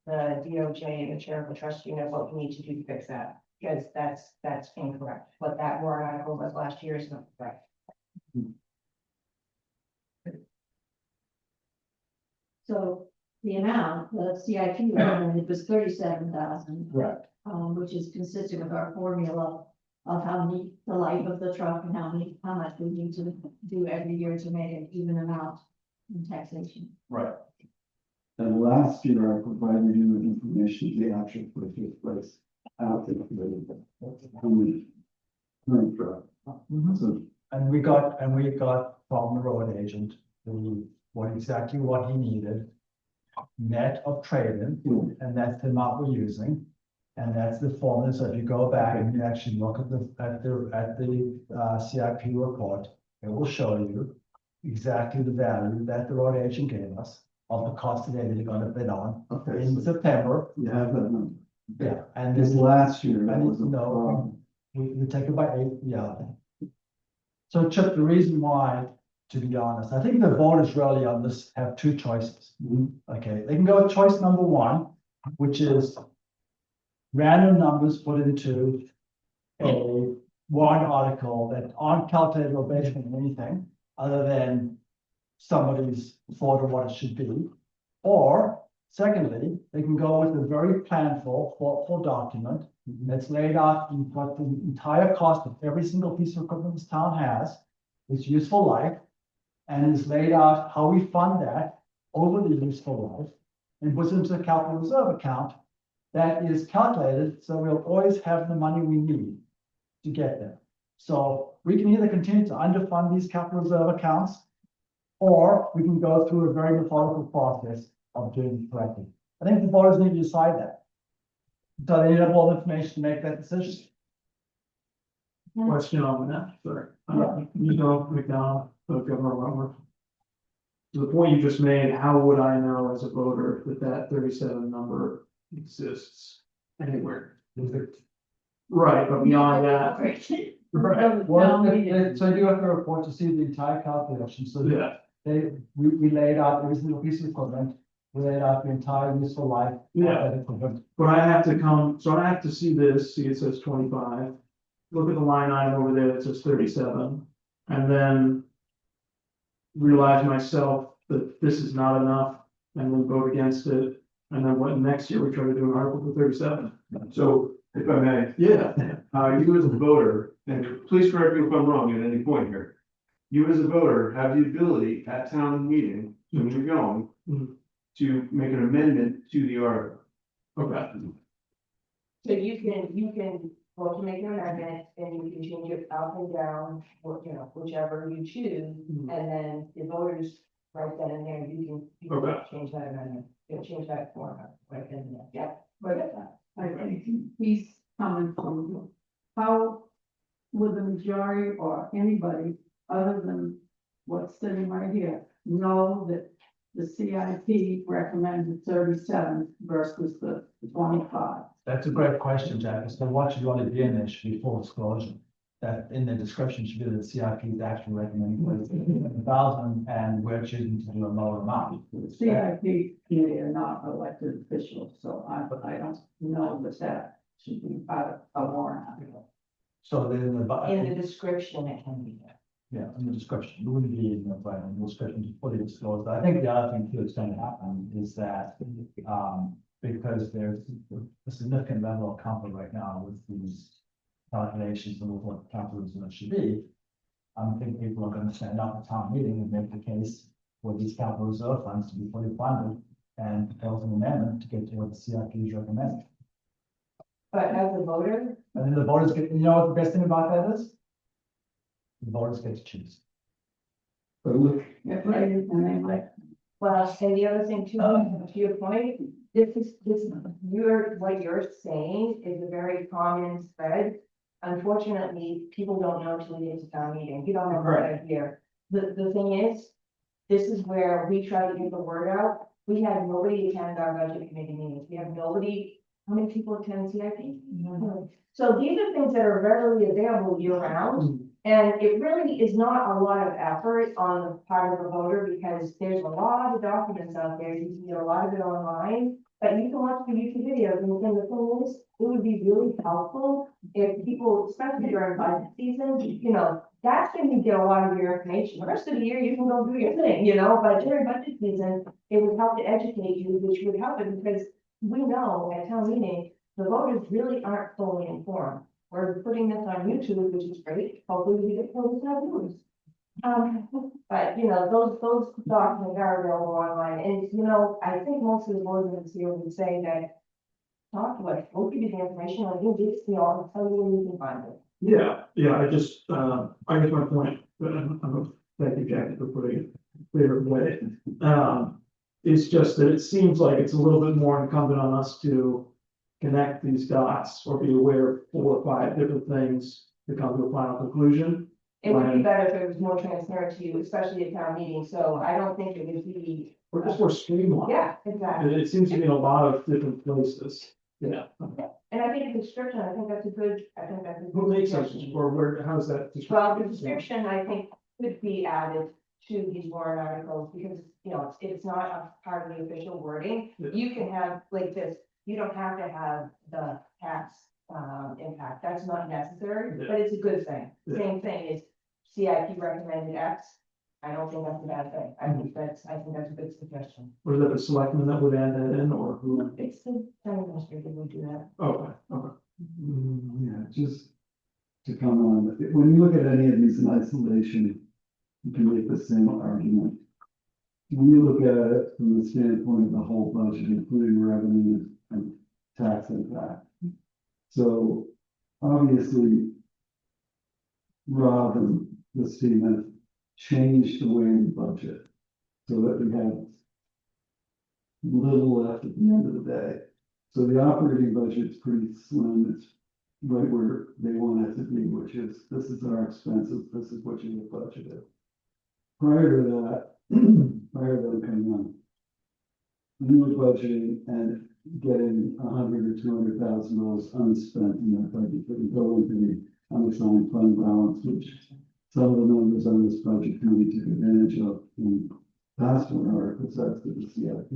the DOJ and the chair of the trust unit what we need to do to fix that. Because that's incorrect. What that warrant article was last year is not correct. So the amount, the CIP, it was 37,000. Correct. Which is consistent with our formula of how many, the life of the truck and how much we need to do every year to make an even amount in taxation. Right. And last year I provided you with information, the actual purchase price out there. How many current truck. So And we got from the road agent, exactly what he needed. Net of trade-in, and that's the amount we're using. And that's the formula. So if you go back and you actually look at the CIP report, it will show you exactly the value that the road agent gave us of the cost that they're going to bid on okay, in so September. you have that number. Yeah, and This this last year, that I was a know. problem. we take it by 8, yeah. So Chip, the reason why, to be honest, I think the voters really on this have two choices. Mhm. Okay, they can go with choice number 1, which is random numbers put into a warrant article that aren't calculated or based on anything other than somebody's thought of what it should be. Or secondly, they can go with a very planful, thoughtful document that's laid out in what the entire cost of every single piece of equipment this town has, its useful life, and is laid out how we fund that over the useful life and puts into a capital reserve account that is calculated, so we'll always have the money we need to get there. So we can either continue to underfund these capital reserve accounts, or we can go through a very methodical process of doing it correctly. I think the voters need to decide that. So they need to have all the information to make that decision. Question on that, sorry. Yeah. You know, McDonald, Governor Romer. To the point you just made, how would I know as a voter that that 37 number exists anywhere? Right, but beyond that, Right. Well, so you have to report to see the entire calculation, so yeah, we laid out every single piece of equipment. We laid out the entire useful life. of Yeah. that equipment. but I have to come, so I have to see this, see it says 25. Look at the line item over there that says 37, and then realize myself that this is not enough, and then vote against it. And then what, next year we try to do an article for 37. So if I may, Yeah, you as a voter, and please correct me if I'm wrong at any point here. You as a voter have the ability at town meeting, when you're going, Mhm. to make an amendment to the article. okay, So you can vote to make an amendment, and you can change it up and down, or, you know, whichever you choose. Mhm. And then the voters, right then and there, you can Okay. change that amendment, you can change that format, right then and there, yeah. Right. I think he's coming from, how would the majority or anybody other than what's sitting right here know that the CIP recommended 37 versus the 25? That's a great question, Jack. So what you want to be in there should be full disclosure. That in the description should be that the CIP is actually recommending 1,000 and we're choosing to do a lower amount. The CIP committee are not elected officials, so I don't know that should be part of a warrant article. So then In the the, description, it can be there. yeah, in the description, it wouldn't be in the, right, in the description to fully disclose. I think the other thing too that's going to happen is that, because there's a significant level of comfort right now with these calculations and with what the capitalism should be. I think people are gonna stand up at town meeting and make the case for these capital reserve funds to be fully funded and propose an amendment to get to what the CIP is recommending. But as a voter, And then the voters get, you know what the best thing about that is? The voters get to choose. But look, If they, and they might, well, and the other thing too, to your point, what you're saying is a very common thread. Unfortunately, people don't know till we get to town meeting, you don't have Right. right here. The thing is, this is where we try to get the word out. We had nobody attend our budget committee meetings, we have nobody, how many people attend CIP? So these are things that are readily available year round. And it really is not a lot of effort on the part of the voter, because there's a lot of documents out there, you can get a lot of it online. But you can watch the YouTube videos, and the thing is, it would be really helpful if people, especially during budget season, you know, that's when you get a lot of your information. The rest of the year, you can go do your thing, you know, but during budget season, it would help to educate you, which would help it, because we know at town meeting, the voters really aren't fully informed. We're putting this on YouTube, which is great, hopefully we get those news. But you know, those documents are available online, and you know, I think most of the voters here would say that. Talk to us, we'll give you the information, like you did see all, tell you where you can find it. yeah, I just, I guess my point, thank you, Jackie, for putting it clear way. It's just that it seems like it's a little bit more incumbent on us to connect these dots or be aware of 4 or 5 different things to come to a final conclusion. It would be Right. better if it was more transparent to you, especially at town meeting, so I don't think it would be, Or just more streamlined. yeah, exactly. It seems to be in a lot of different places. Yeah. And I think the description, I think that's a good, I think that's a good. What makes sense, suggestion. or where, how's that? Well, the description, I think, could be added to these warrant articles, because, you know, it's not a part of the official wording. Yeah. You can have like this, you don't have to have the tax impact, that's not necessary, Yeah. but it's a good thing. Yeah. Same thing is CIP recommended X, I don't think that's a bad thing, I think that's a good suggestion. Or is that the selectman that would add that in, or who? It's the town administrator who would do that. Okay, yeah, just to come on, when you look at any of these in isolation, you can make the same argument. When you look at it from the standpoint of the whole budget, including revenue and tax impact. So obviously, Rob and the team have changed the way we budget so that we have little left at the end of the day. So the operating budget's pretty slim, it's right where they want it to be, which is, this is our expenses, this is what you have budgeted. Prior to that, prior to them coming on, we were budgeting and getting $100,000 or $200,000 unspent in that budget that would go into the unassigned fund balance, which some of the members on this budget committee took advantage of in past warrant articles, that's the CIP.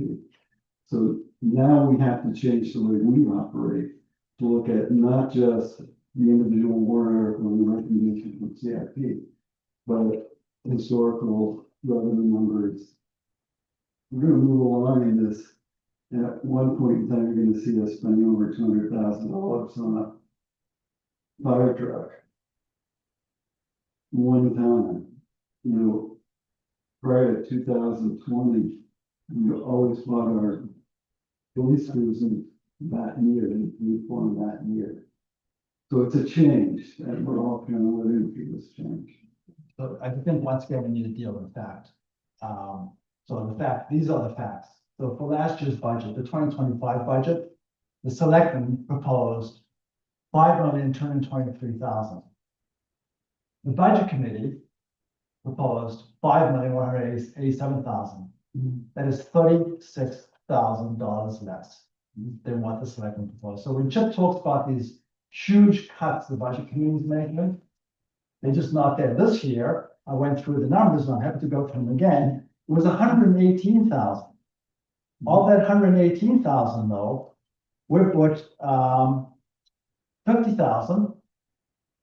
So now we have to change the way we operate to look at not just the individual warrant article and the recommendation from CIP, but historical revenue numbers. We're gonna move along in this. And at one point in time, you're gonna see us spending over $200,000 on a fire truck. One time, prior to 2020, we always bought our police cruisers that year, and reform that year. So it's a change, and we're all kind of living through this change. So I think once again, we need to deal with the fact. So the fact, these are the facts. So for last year's budget, the 2025 budget, the selectmen proposed $5,223,000. The budget committee proposed $5,187,000. That is $36,000 less than what the selectmen proposed. So when Chip talks about these huge cuts the budget committee is making, they're just not there. This year, I went through the numbers and I'm happy to go through them again. It was $118,000. All that $118,000 though, we put $50,000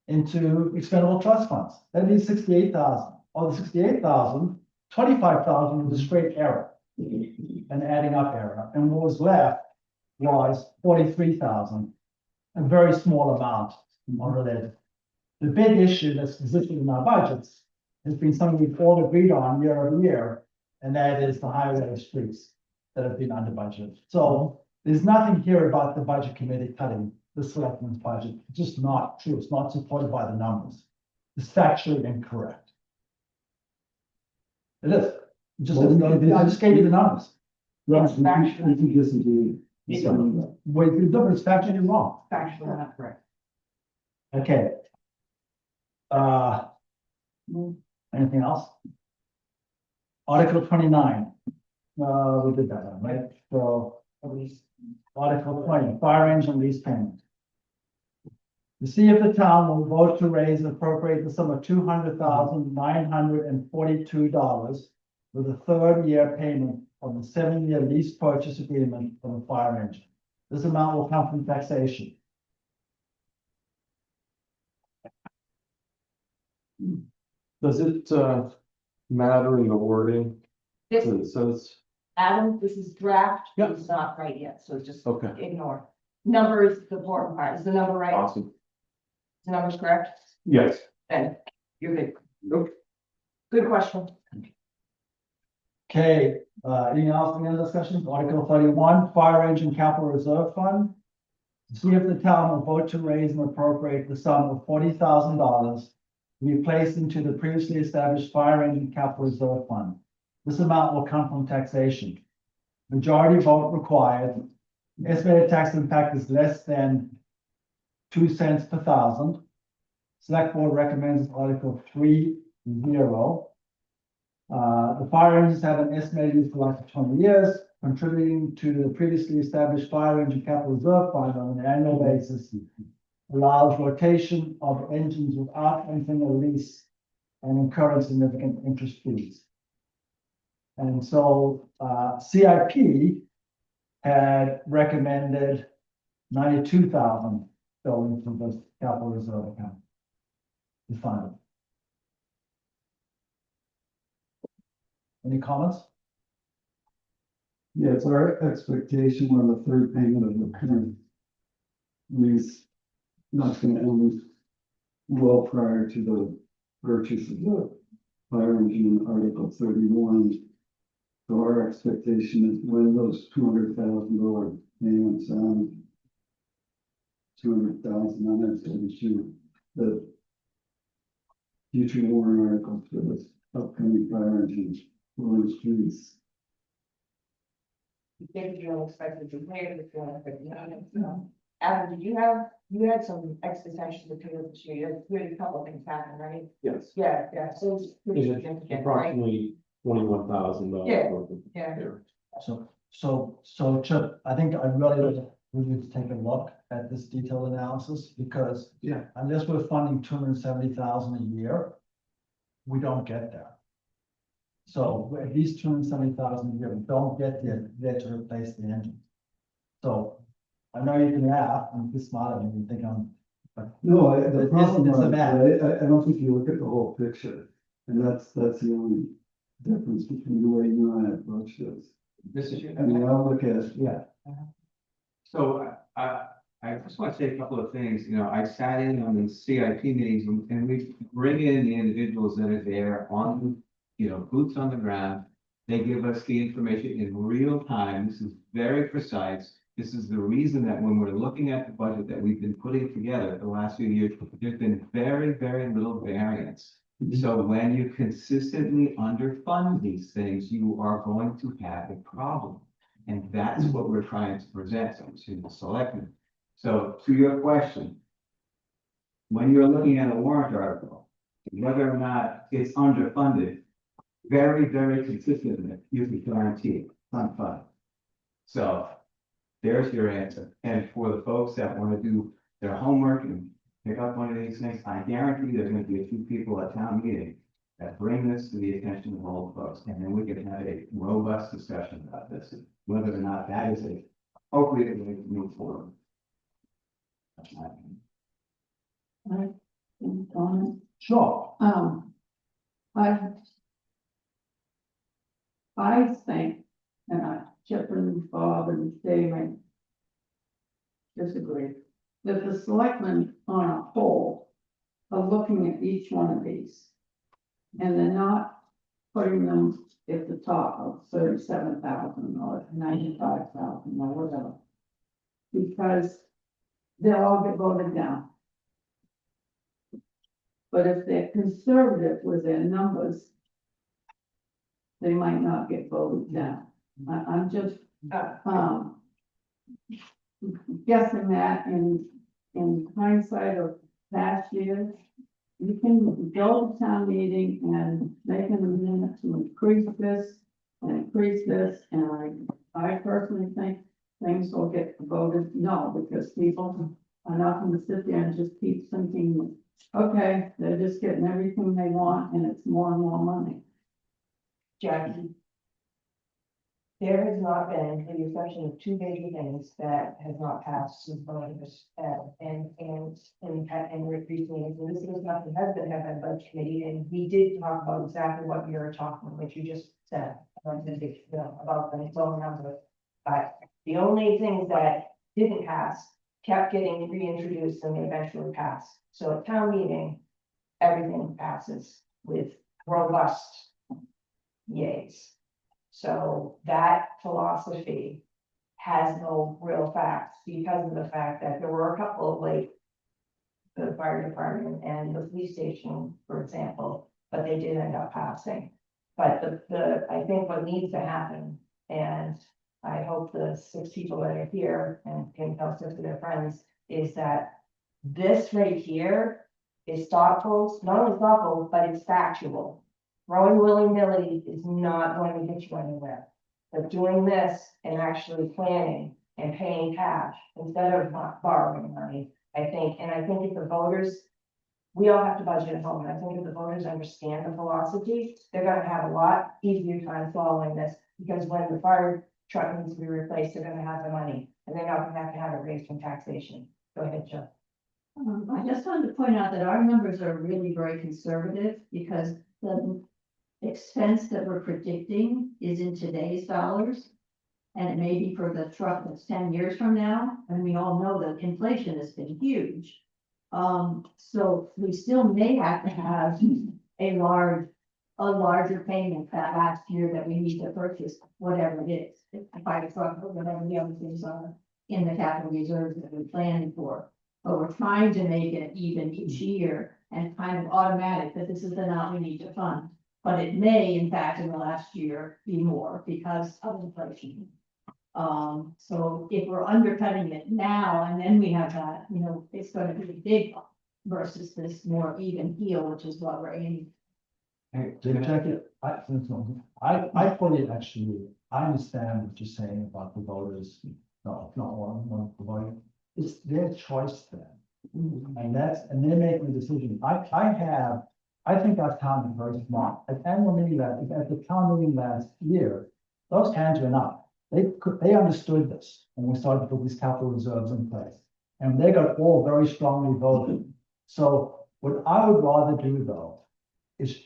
into expendable trust funds. That means $68,000. Of the $68,000, $25,000 was a straight error, an adding up error, and what was left was $43,000, a very small amount unrelated. The big issue that's existing in our budgets has been something we've all agreed on year over year, and that is the highway and streets that have been under budget. So there's nothing here about the budget committee cutting the selectmen's budget. It's just not true. It's not supported by the numbers. It's factually incorrect. It is. I just gave you the numbers. Right, It's factual. we can disagree. It's Wait, no, it's factually wrong. Factually not correct. Okay. Anything else? Article 29. We did that one, right? So, Article 20, fire engine lease payment. To see if the town will vote to raise and appropriate the sum of $200,942 with a third year payment of the 7-year lease purchase agreement for the fire engine. This amount will come from taxation. Does it, matter in the wording? This, It says, Adam, this is draft, Yep. it's not right yet, so just okay, ignore. Number is the important part, is the number right? awesome. The number's correct? Yes. Then, you're good. Nope. Good question. Okay, anything else, any other discussion? Article 31, fire engine capital reserve fund. To see if the town will vote to raise and appropriate the sum of $40,000 to be placed into the previously established fire engine capital reserve fund. This amount will come from taxation. Majority vote required. Estimated tax impact is less than 2 cents per thousand. Select board recommends Article 3.0. The fire engines have an estimated useful life of 20 years, contributing to the previously established fire engine capital reserve fund on an annual basis. Allows rotation of engines without entering a lease and incurring significant interest fees. And so, CIP had recommended 92,000 going to the capital reserve account. The fund. Any comments? Yeah, it's our expectation when the third payment of the current lease not gonna end well prior to the purchase of the fire engine in Article 31. So our expectation is when those $200,000 payments on 200,000 on that 32, the future warrant articles for this upcoming fire engine will increase This is real expensive to pay, this one, but so. Adam, did you had some extensions of period this year, you had a couple of things happen, right? Yes, Yeah, so it's pretty it's significant, right? approximately $21,000. Yeah. So Chip, I think I really, we need to take a look at this detailed analysis because. Yeah. Unless we're funding 270,000 a year, we don't get there. So at least 270,000 a year, we don't get there to replace the engine. So I know you can laugh, I'm just smiling and you think but No, the It's- problem it's a is, map. I don't think you look at the whole picture. And that's the only difference between the way you and I approach this. This is. I mean, I'll look at, yeah, So I just want to say a couple of things, you know, I sat in on the CIP meetings and we bring in the individuals that are there on, you know, boots on the ground. They give us the information in real time. This is very precise. This is the reason that when we're looking at the budget that we've been putting together the last few years, there's been very, very little variance. So when you consistently underfund these things, you are going to have a problem. And that's what we're trying to present to the selectmen. So to your question, when you're looking at a warrant article, whether or not it's underfunded, very, very consistently, you can guarantee it, unfunded. So there's your answer. And for the folks that want to do their homework and pick up one of these things, I guarantee there's going to be a few people at town meeting that bring this to the attention of all the folks, and then we can have a robust discussion about this, whether or not that is a appropriate way to move forward. That's my opinion. Right, any comment? sure, I think, and Chip and Bob and Damon disagree, that the selectmen on a whole are looking at each one of these. And they're not putting them at the top of 37,000 or 95,000 or whatever. Because they'll all get voted down. But if they're conservative with their numbers, they might not get voted down. I'm just, guessing that in hindsight of past years, you can go to town meeting and make an amendment to increase this and increase this, and I personally think things will get voted no, because people are not gonna sit there and just keep thinking, okay, they're just getting everything they want and it's more and more money. Jackie. There has not been, with the exception of two major things that has not passed since voters, and recently, and this is nothing has been had by the budget committee, and we did talk about exactly what you're talking, what you just said. About the phone number, but the only things that didn't pass kept getting reintroduced and they eventually passed. So at town meeting, everything passes with robust yays. So that philosophy has no real facts because of the fact that there were a couple of like the fire department and the police station, for example, but they did end up passing. But I think what needs to happen, and I hope the 6 people that are here and can tell 6 of their friends, is that this right here is thoughtful, not only thoughtful, but it's factual. Throwing willy-nilly is not going to get you anywhere. But doing this and actually planning and paying cash instead of borrowing money, I think if the voters, we all have to budget at home, and I think if the voters understand the philosophy, they're gonna have a lot easier time following this, because when the fire truck needs to be replaced, they're gonna have the money, and they're not gonna have it raised from taxation. Go ahead, Joe. I just wanted to point out that our numbers are really very conservative because the expense that we're predicting is in today's dollars. And it may be for the truck that's 10 years from now, and we all know that inflation has been huge. So we still may have to have a larger payment that last year that we need to purchase, whatever it is. A fire truck or whatever the other things are in the capital reserves that we're planning for. But we're trying to make it even each year and kind of automatic that this is the amount we need to fund. But it may, in fact, in the last year be more because of inflation. So if we're undercutting it now and then we have that, you know, it's gonna be a big bump versus this more even heel, which is what we're aiming. Hey, Jackie, I fully actually, I understand what you're saying about the voters, no, not one of the voters. It's their choice then. And they're making a decision. I think our town is very smart. At the town meeting last year, those hands went up. They understood this and we started to put these capital reserves in place. And they got all very strongly voted. So what I would rather do though, is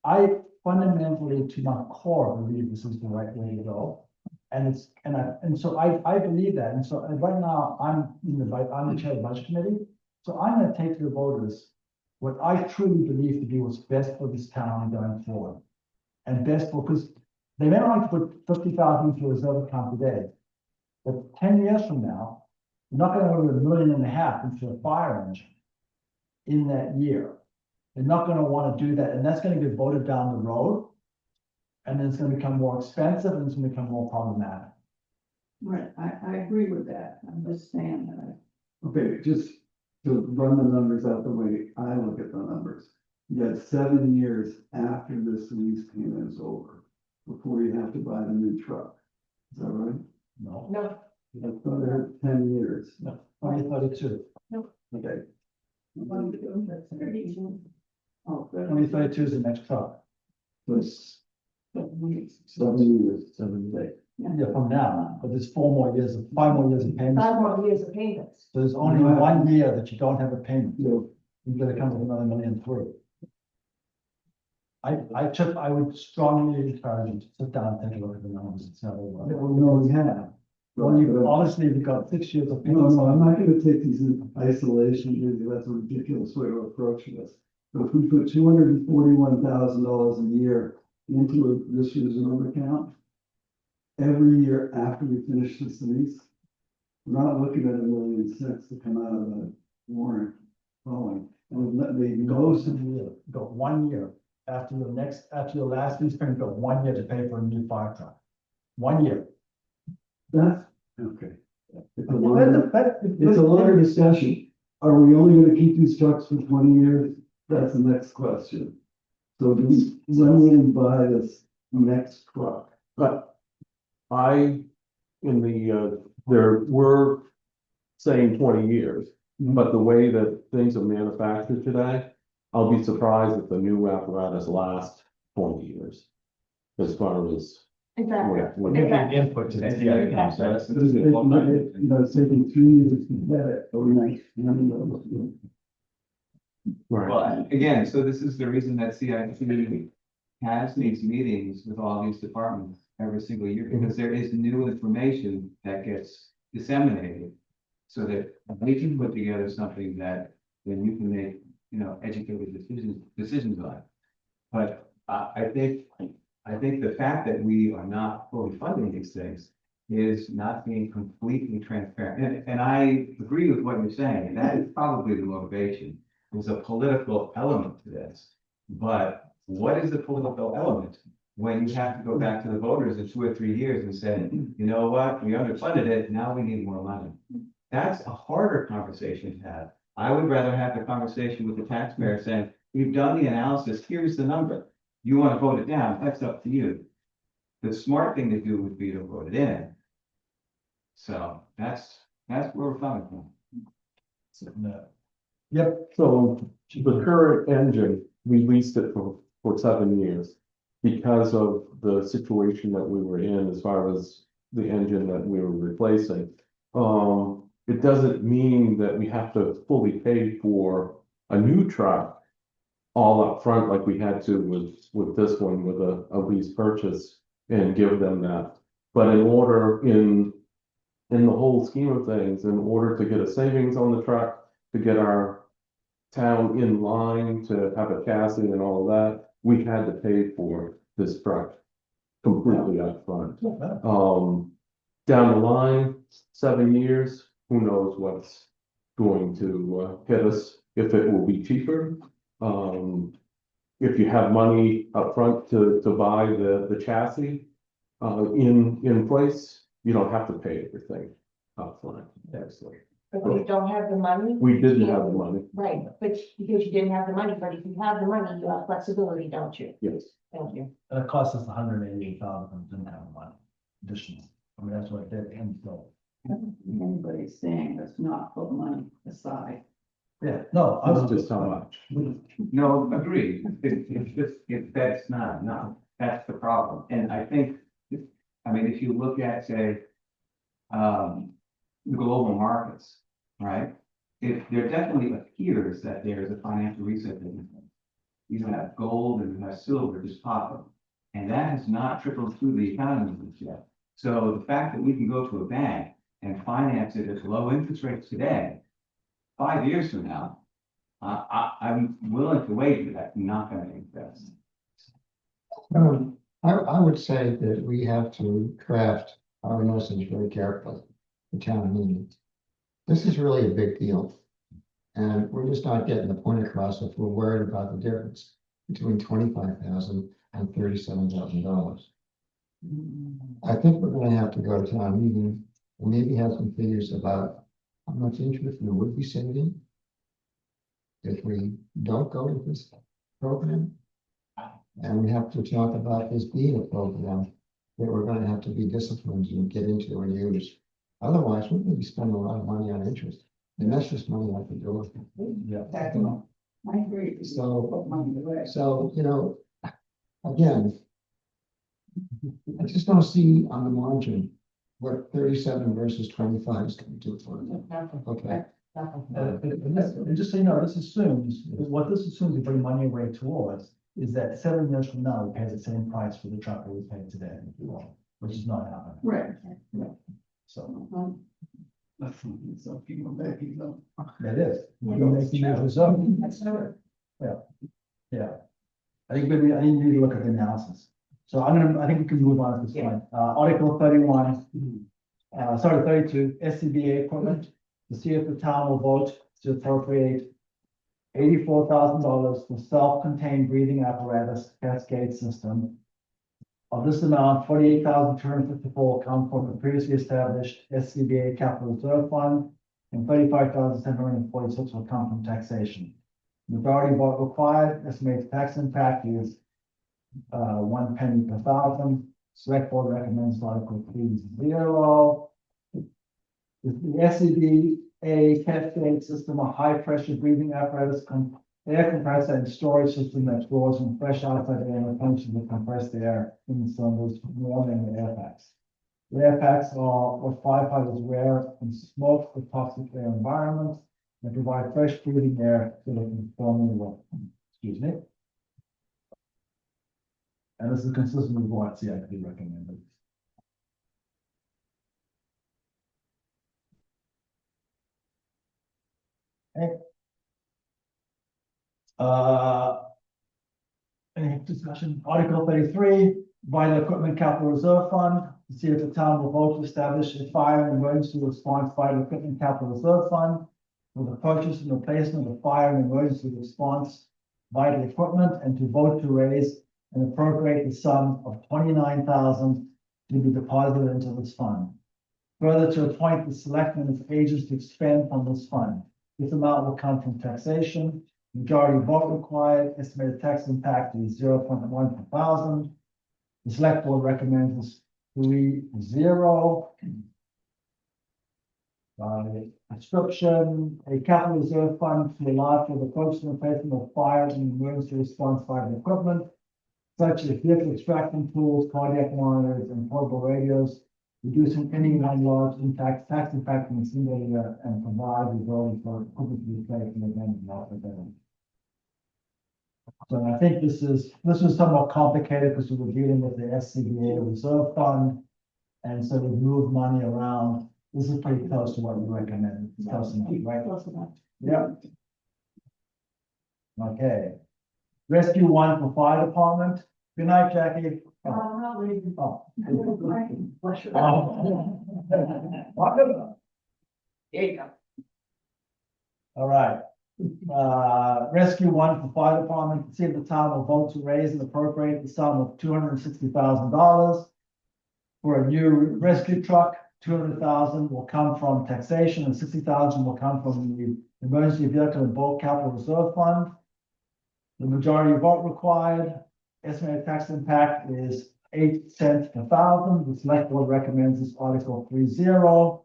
I fundamentally to my core believe this is the right way to go. And so I believe that. And so right now, I'm the chair of the budget committee. So I'm gonna take to the voters what I truly believe to be what's best for this town going forward. And best for, because they may not like to put 50,000 into a reserve account today. But 10 years from now, you're not gonna put $1.5 million into a fire engine in that year. They're not gonna wanna do that, and that's gonna get voted down the road. And then it's gonna become more expensive and it's gonna become more problematic. Right, I agree with that, I'm just saying that. Okay, just to run the numbers out the way I look at the numbers. You got 7 years after this lease payment is over, before you have to buy the new truck. Is that right? No, No, I thought it had 10 years. no, 2032. Okay. Oh, good. 2032 is the next truck. So it's 7 years, 7 days. Yeah, from now, but there's 5 more years of payments. 5 more years of payments. So there's only 1 year that you don't have a payment. So You gotta come with another $1.3 million. I would strongly encourage you to sit down and take a look at the numbers and see how they work. no, we have. Well, honestly, you've got 6 years of No, payments. no, I'm not gonna take these in isolation, because that's a ridiculous way to approach this. But if we put $241,000 a year into this reserve account, every year after we finish this lease, we're not looking at $1.6 million to come out of the warrant following. And they Goes to the year, you got 1 year after your last lease payment, you got 1 year to pay for a new fire truck. 1 year. that's, okay. It's a longer discussion. Are we only gonna keep these trucks for 20 years? That's the next question. So when will we buy this next truck? But we're saying 20 years, but the way that things are manufactured today, I'll be surprised if the new apparatus lasts 20 years. As far as. Exactly. what- Exactly. Input to the Yeah. process. It's taking 3 years to get it. But we might. Right, Well, again, so this is the reason that CIP has these meetings with all these departments every single year, because there is new information that gets disseminated. So that we can put together something that then you can make, educated decisions on. But I think the fact that we are not fully funding these things is not being completely transparent. And I agree with what you're saying, and that is probably the motivation. There's a political element to this. But what is the political element when you have to go back to the voters in 2 or 3 years and say, you know what, we underfunded it, now we need more money? That's a harder conversation to have. I would rather have the conversation with the taxpayer saying, we've done the analysis, here's the number. You want to vote it down, that's up to you. The smart thing to do would be to vote it in. So that's where we're coming from. Yep, so the current engine, we leased it for 7 years. Because of the situation that we were in as far as the engine that we were replacing. It doesn't mean that we have to fully pay for a new truck all up front like we had to with this one, with a lease purchase, and give them that. But in the whole scheme of things, in order to get a savings on the truck, to get our town in line, to have a chassis and all of that, we had to pay for this truck completely up front. Down the line, 7 years, who knows what's going to hit us, if it will be cheaper. If you have money up front to buy the chassis in place, You don't have to pay everything upfront, obviously. But if you don't have the money. We didn't have the money, Right, but because you didn't have the money, but if you have the money, you have flexibility, don't you? yes. Thank you. It cost us $188,000, didn't have the money, additional. I mean, that's what it did, and so, Anybody saying that's not put money aside. yeah, no, I That's was just how much. No, agreed, it's just, if that's not enough, that's the problem, and I think, I mean, if you look at, say, the global markets, right? If there definitely appears that there is a financial reset business, you have gold and you have silver just popping, and that has not trickled through the economy yet. So the fact that we can go to a bank and finance it at low interest rates today, 5 years from now, I'm willing to wager that I'm not gonna invest. I would say that we have to craft our message very carefully, the town meeting. This is really a big deal. And we're just not getting the point across if we're worried about the difference between $25,000 and $37,000. I think we're gonna have to go to town meeting and maybe have some figures about how much interest we would be saving if we don't go with this program. And we have to talk about this being a program that we're gonna have to be disciplined and get into and use. Otherwise, we're gonna be spending a lot of money on interest, and that's just money out the door. yeah. I agree. So- Put money away. So, again, I just don't see on the margin what 37 versus 25 is gonna do for them. Nothing, Okay, nothing. And just so you know, this assumes, what this assumes to bring money away towards is that 7 years from now, we pay the same price for the truck that we pay today, which is not happening. Right. So That's something, so people making them. that is. You're making that result. That's true. Yeah. I think we need to look at the analysis. So I think we can move on at this point. Article 31, 32, SCBA equipment, to see if the town will vote to appropriate $84,000 for self-contained breathing apparatus cascade system. Of this amount, 48,254 come from the previously established SCBA capital reserve fund, and 35,746 will come from taxation. Majority vote required, estimated tax impact is 1 penny per thousand. Select board recommends Article 3-0. Is the SCBA cascade system a high pressure breathing apparatus, air compressor and storage system that draws in fresh outside air and functions with compressed air in the cylinders, warming the air packs. The air packs are what firefighters wear in smoke or toxic air environments and provide fresh breathing air so they can perform their work. Excuse me. And this is consistent with what CIP recommended. Okay. Any discussion? Article 33, Vital Equipment Capital Reserve Fund, to see if the town will vote to establish a fire and emergency response Vital Equipment Capital Reserve Fund for the purchase and replacement of fire and emergency response vital equipment, and to vote to raise and appropriate the sum of $29,000 to be deposited into this fund. Further, to appoint the selectmen as agents to expend from this fund. This amount will come from taxation. Majority vote required, estimated tax impact is 0.1 per thousand. The select board recommends 3-0. Description, a capital reserve fund to allow for the purchase and replacement of fire and emergency response fire equipment, such as vehicle extraction tools, cardiac monitors, and portable radios, reducing any non-large tax impact in a single year, and provide the ability for equipment to be replaced in the event of loss of business. So I think this was somewhat complicated because we were dealing with the SCBA reserve fund. And so we moved money around. This is pretty close to what you recommend. It's close enough, right? Close enough. Yeah. Okay. Rescue 1 for fire department. Good night, Jackie. Oh. There you go. All right. Rescue 1 for fire department, to see if the town will vote to raise and appropriate the sum of $260,000 for a new rescue truck. 200,000 will come from taxation and 60,000 will come from the emergency vehicle and bulk capital reserve fund. The majority vote required, estimated tax impact is 8 cents per thousand. The select board recommends this article 3-0.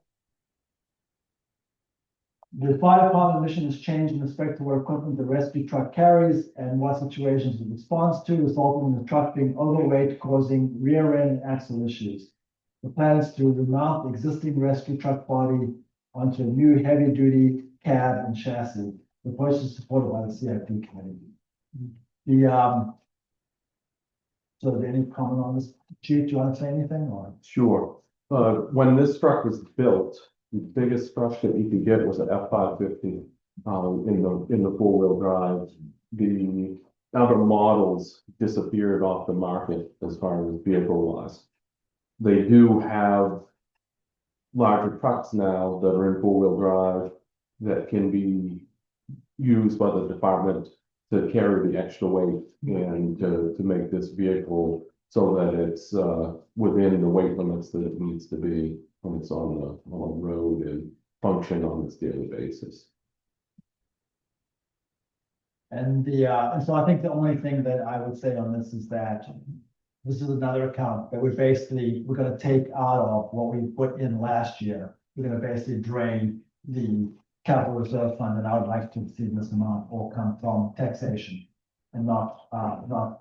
The fire department mission is changed in respect to what equipment the rescue truck carries and what situations it responds to, resulting in the truck being overweight, causing rear end and axle issues. The plan is to remount the existing rescue truck body onto a new heavy duty cab and chassis. The approach is supported by the CIP committee. So is there any comment on this? Chief, do you want to say anything or? Sure. When this truck was built, the biggest truck that you could get was an F-550, in the four-wheel drive. The other models disappeared off the market as far as vehicle wise. They do have larger trucks now that are in four-wheel drive that can be used by the department to carry the extra weight and to make this vehicle so that it's within the weight limits that it needs to be when it's on the road and function on its daily basis. And and so I think the only thing that I would say on this is that this is another account that we're gonna take out of what we put in last year. We're gonna basically drain the capital reserve fund, and I would like to see this amount all come from taxation and not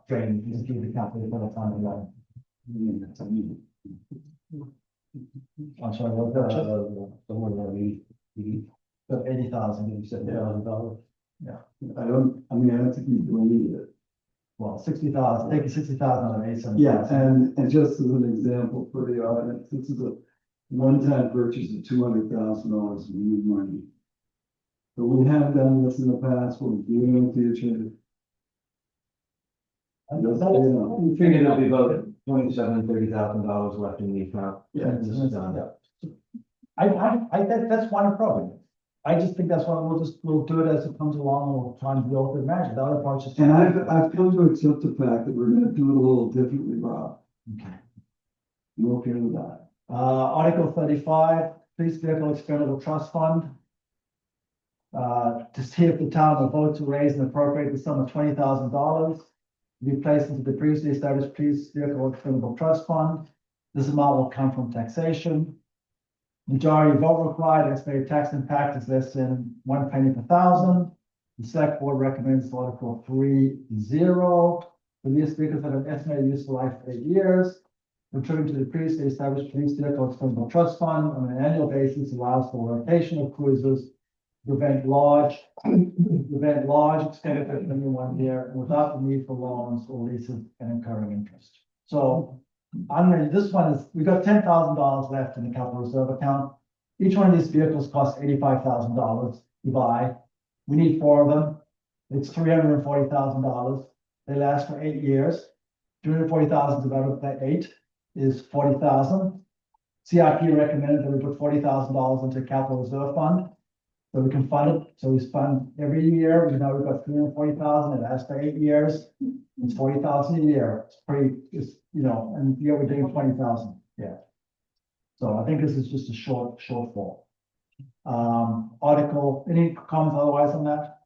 drain the capital reserve fund alone. I'm sorry, what was that? Somewhere around 80,000, you said. $80,000. Yeah. I don't think we do any of it. Well, 60,000, taking 60,000 out of 8,700. Yeah, and just as an example for the audience, this is a one-time purchase of $200,000 in new money. But we have done this in the past, we'll do it in the future. We figured it'll be about $27,000-$30,000 left in the account. Yeah, This is done. That's one problem. I just think that's why we'll do it as it comes along, and we'll try and build the magic. The other part is. And I've come to accept the fact that we're gonna do it a little differently, Rob. Okay. You okay with that? Article 35, police vehicle expendable trust fund. To see if the town will vote to raise and appropriate the sum of $20,000. To be placed into the previously established police vehicle expendable trust fund. This amount will come from taxation. Majority vote required, estimated tax impact is less than 1 penny per thousand. The select board recommends article 3-0. Police vehicles have an estimated useful life of 8 years. Contributing to the previously established police vehicle expendable trust fund on an annual basis allows for rotation of cruisers. Prevent large expenditures in any one year without the need for loans or leases and incurring interest. So this one is, we got $10,000 left in the capital reserve account. Each one of these vehicles costs $85,000 to buy. We need 4 of them. It's $340,000. They last for 8 years. 240,000 divided by 8 is 40,000. CIP recommended that we put $40,000 into capital reserve fund. So we can fund it, so we fund every year, we know we've got 340,000, it lasts for 8 years, it's 40,000 a year, and yeah, we're doing 20,000, yeah. So I think this is just a shortfall. Any comments otherwise on that?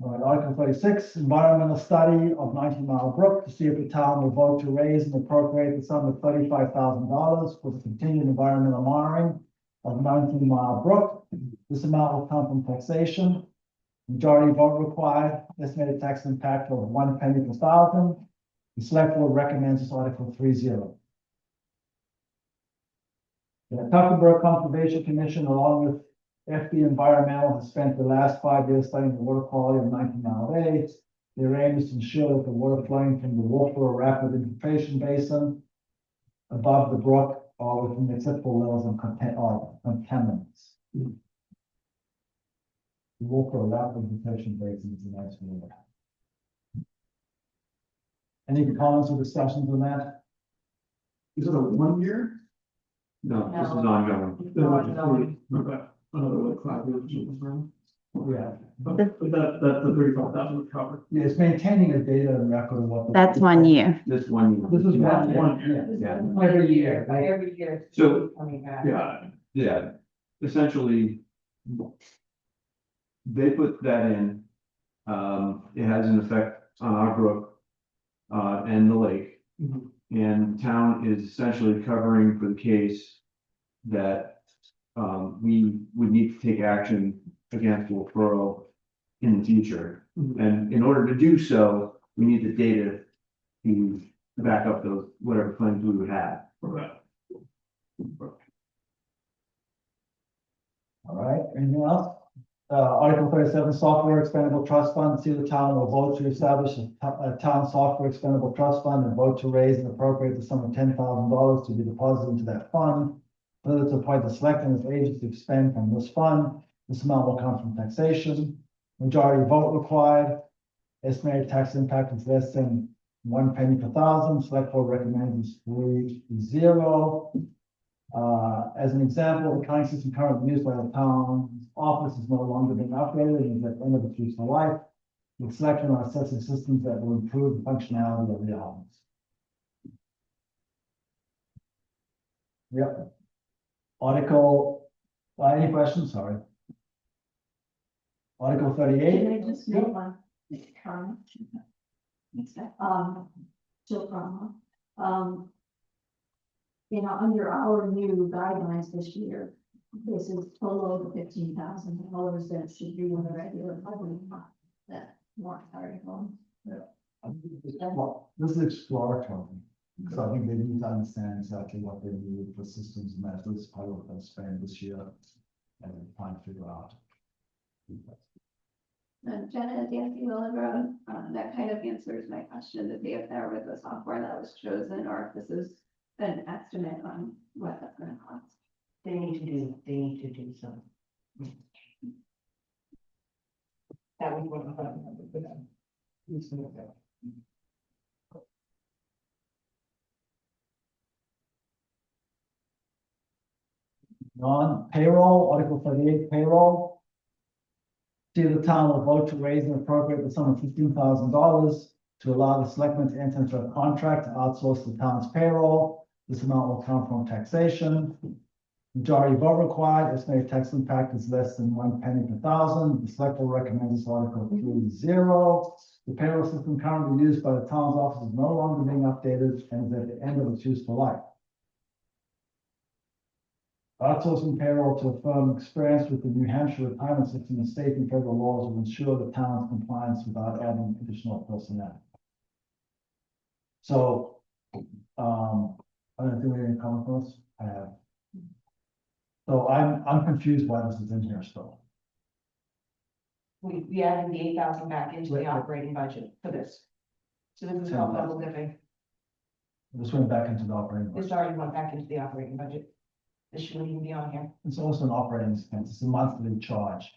All right, Article 36, environmental study of 19 Mile Brook to see if the town will vote to raise and appropriate the sum of $35,000 for the continued environmental monitoring of 19 Mile Brook. This amount will come from taxation. Majority vote required, estimated tax impact of 1 penny per thousand. The select board recommends this article 3-0. The Tuckerborough Conservation Commission, along with FB Environmental, has spent the last 5 years studying the water quality of 19 Mile Bay. Their aim is to ensure that the water flowing from the Wolfboro Rapid Infiltration Basin above the brook are within the acceptable levels of contaminants. The Wolfboro Rapid Infiltration Basin is a nice word. Any comments or discussions on that? Is it a 1 year? No, this is ongoing. Okay, another like 5 years. Yeah, But that, the 35,000 would cover. yeah, it's maintaining a data and record of what. That's 1 year. This one. This is one, Yeah. Every year, every year. So, Coming back. yeah, essentially. They put that in, it has an effect on our brook, and the lake. Mhm. And town is essentially covering for the case that, we would need to take action against Wolf Borough in the future. Mhm. And in order to do so, we need the data to back up those, whatever claims we would have. Correct. All right, anything else? Article 37, software expendable trust fund, see the town will vote to establish a town software expendable trust fund and vote to raise and appropriate the sum of $10,000 to be deposited into that fund. Further to appoint the selectmen as agents to expend from this fund. This amount will come from taxation. Majority vote required. Estimated tax impact is less than 1 penny per thousand. Select board recommends 3-0. As an example, the counting system currently used by the town office is no longer being upgraded and is at the end of its useful life. The selection are assessing systems that will improve the functionality of the office. Yep. Article, any questions? Sorry. Article Can 38. I just make one comment? Still from, under our new guidelines this year, this is below the $15,000 that should be in the regular budget. That warrant article. Well, this is exploratory, because I think they need to understand exactly what they need for systems and methods, part of what they'll spend this year. And trying to figure out. And Jenna, Dancy Williver, that kind of answers my question to see if there was a software that was chosen or if this is an estimate on what that's gonna cost. They need to do some. That was what I remember for them. Non-payroll, Article 38 payroll. See the town will vote to raise and appropriate the sum of $15,000 to allow the selectmen to enter into a contract to outsource the town's payroll. This amount will come from taxation. Majority vote required, estimated tax impact is less than 1 penny per thousand. The select board recommends this article 3-0. The payroll system currently used by the town's office is no longer being updated and is at the end of its useful life. Outsourcing payroll to a firm experienced with the New Hampshire retirement system and state and federal laws will ensure the town's compliance without adding additional personnel. So, I don't think we have any comment on this. I have. So I'm confused why this is in here still. We added the 8,000 back into the Right. operating budget for this. So this is not level living. This went back into the operating This budget. already went back into the operating budget. This shouldn't even be on here. It's also an operating expense. It's a monthly charge.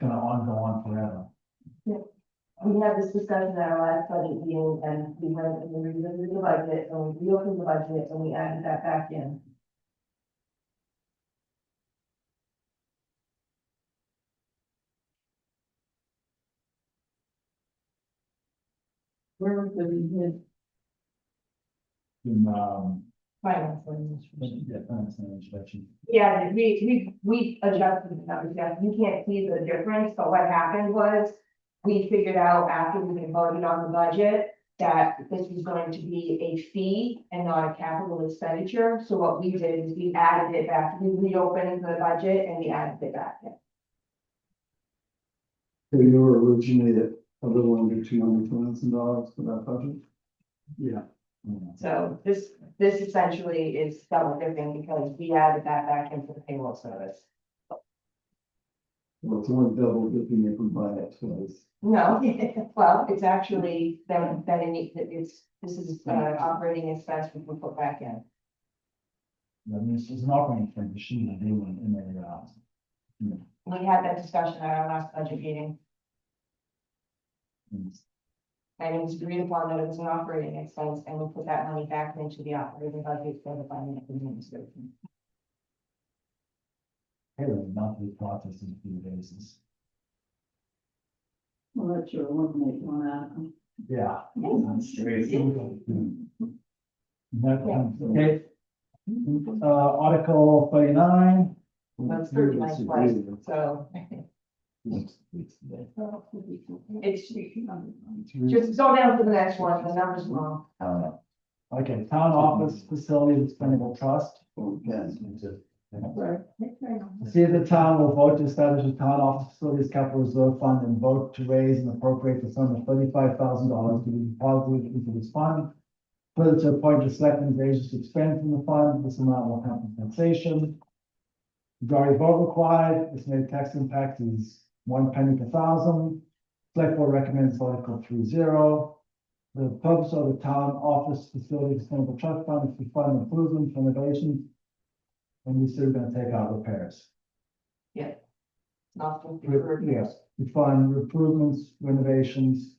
Gonna go on forever. We had this discussion at our last budget meeting and we went and we revisited the budget and we reopened the budget and we added that back in. Where was the, In, Finance. yeah, finance and administration. Yeah, we adjusted the numbers, yeah, you can't see the difference, but what happened was. We figured out after we had voted on the budget that this was going to be a fee and not a capital expenditure, so what we did is we added it back, we reopened the budget and we added it back in. So you were originally at a little under $200,000 for that budget? Yeah. So this essentially is double dipping because we added that back into the payroll service. Well, it's only double dipping if we buy it twice. No, well, it's actually, this is operating expense we can put back in. I mean, it's an operating expense, it shouldn't be in a, We had that discussion at our last budget meeting, and it was agreed upon that it was an operating expense, and we put that money back into the operating budget for the finance administration. monthly processing fee basis. We'll let you eliminate one out. Yeah. Yeah. Okay. Article 39. That's 39 twice, so. It's, just go down to the next one, the number's wrong. Okay, town office facility expendable trust. Right. See if the town will vote to establish a town office facilities capital reserve fund and vote to raise and appropriate the sum of $35,000 to be deposited into this fund. Further to appoint a selectmen's agents to expend from the fund, this amount will come from taxation. Majority vote required, estimated tax impact is 1 penny per thousand. Select board recommends Article 3-0. The purpose of the town office facility expendable trust fund is to fund improvements, renovations. And we said we're gonna take out repairs. Not from the Yes, we fund improvements, renovations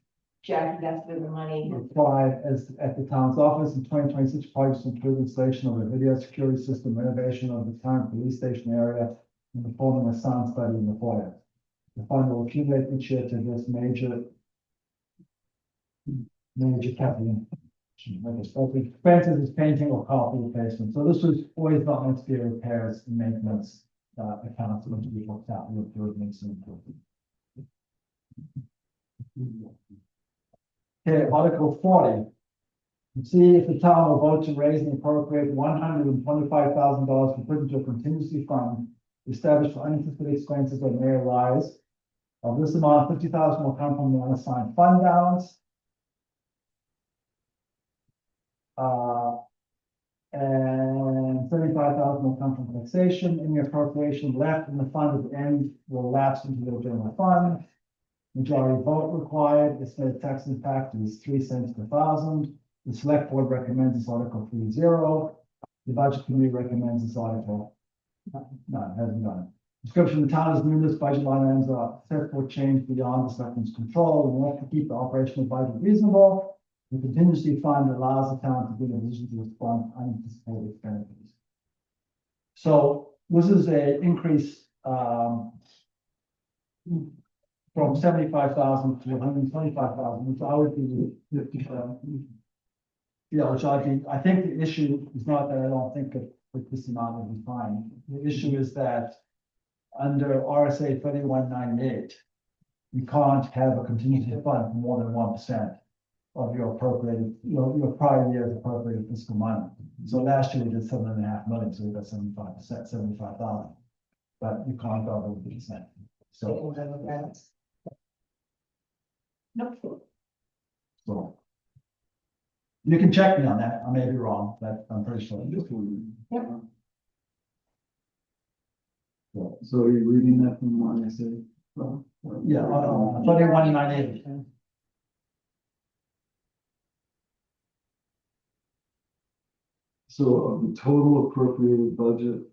Jackie, that's where the money, required as at the town's office in 2026 projects include installation of a video security system, renovation of the town police station area, and performing a sound study in the foyer. The fund will accumulate each year to this major capital. Like expenses is painting or carpet replacement. So this was always not meant to be repairs and maintenance, accounts, meant to be looked at with improvements and improvement. Okay, Article 40. See if the town will vote to raise and appropriate $125,000 to put into a contingency fund established for unanticipated expenses that may arise. Of this amount, $50,000 will come from the unassigned fund balance. And $35,000 will come from taxation. Any appropriation left in the fund at the end will lapse into the general fund. Majority vote required. Estimated tax impact is 3 cents per thousand. The select board recommends this article 3-0. The budget committee recommends this article. No, it hasn't done. Description of the town is numerous budget line items are set for change beyond the selectmen's control. We want to keep the operational budget reasonable. The contingency fund allows the town to be in a position to respond to unanticipated expenditures. So this is a increase from 75,000 to 125,000, which I would be 50,000. Yeah, which I think the issue is not that I don't think that this amount will be fine. The issue is that under RSA 3198, you can't have a contingency fund for more than 1% of your appropriated, your prior year's appropriated fiscal money. So last year we did 7.5 million, so we got 75%, 75,000. But you can't go over 50%. So. nope. So. You can check me on that. I may be wrong, but I'm pretty sure. Yep. So are you reading that from what I say? Yeah, 3198. So of the total appropriated budget,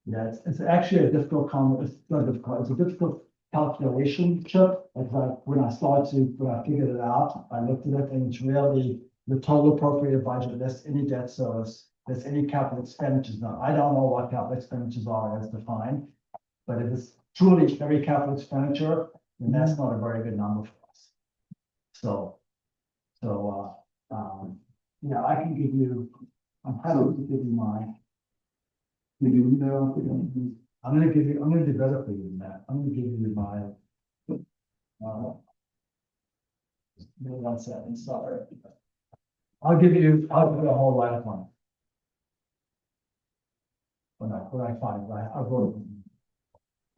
Yeah, it's actually a difficult it's not difficult, it's a difficult calculation, Chip. It's like when I figured it out, I looked at it and it's really the total appropriated budget, that's any debt service, that's any capital expenditures. Now, I don't know what capital expenditures are as defined, but if it's truly every capital expenditure, then that's not a very good number for us. Yeah, I can give you, I'm happy to give you mine. did you read that off again? I'm gonna do better for you than that. I'm gonna give you my. Give me 1 second, sorry. I'll give you a whole lot of one. When I find it, I wrote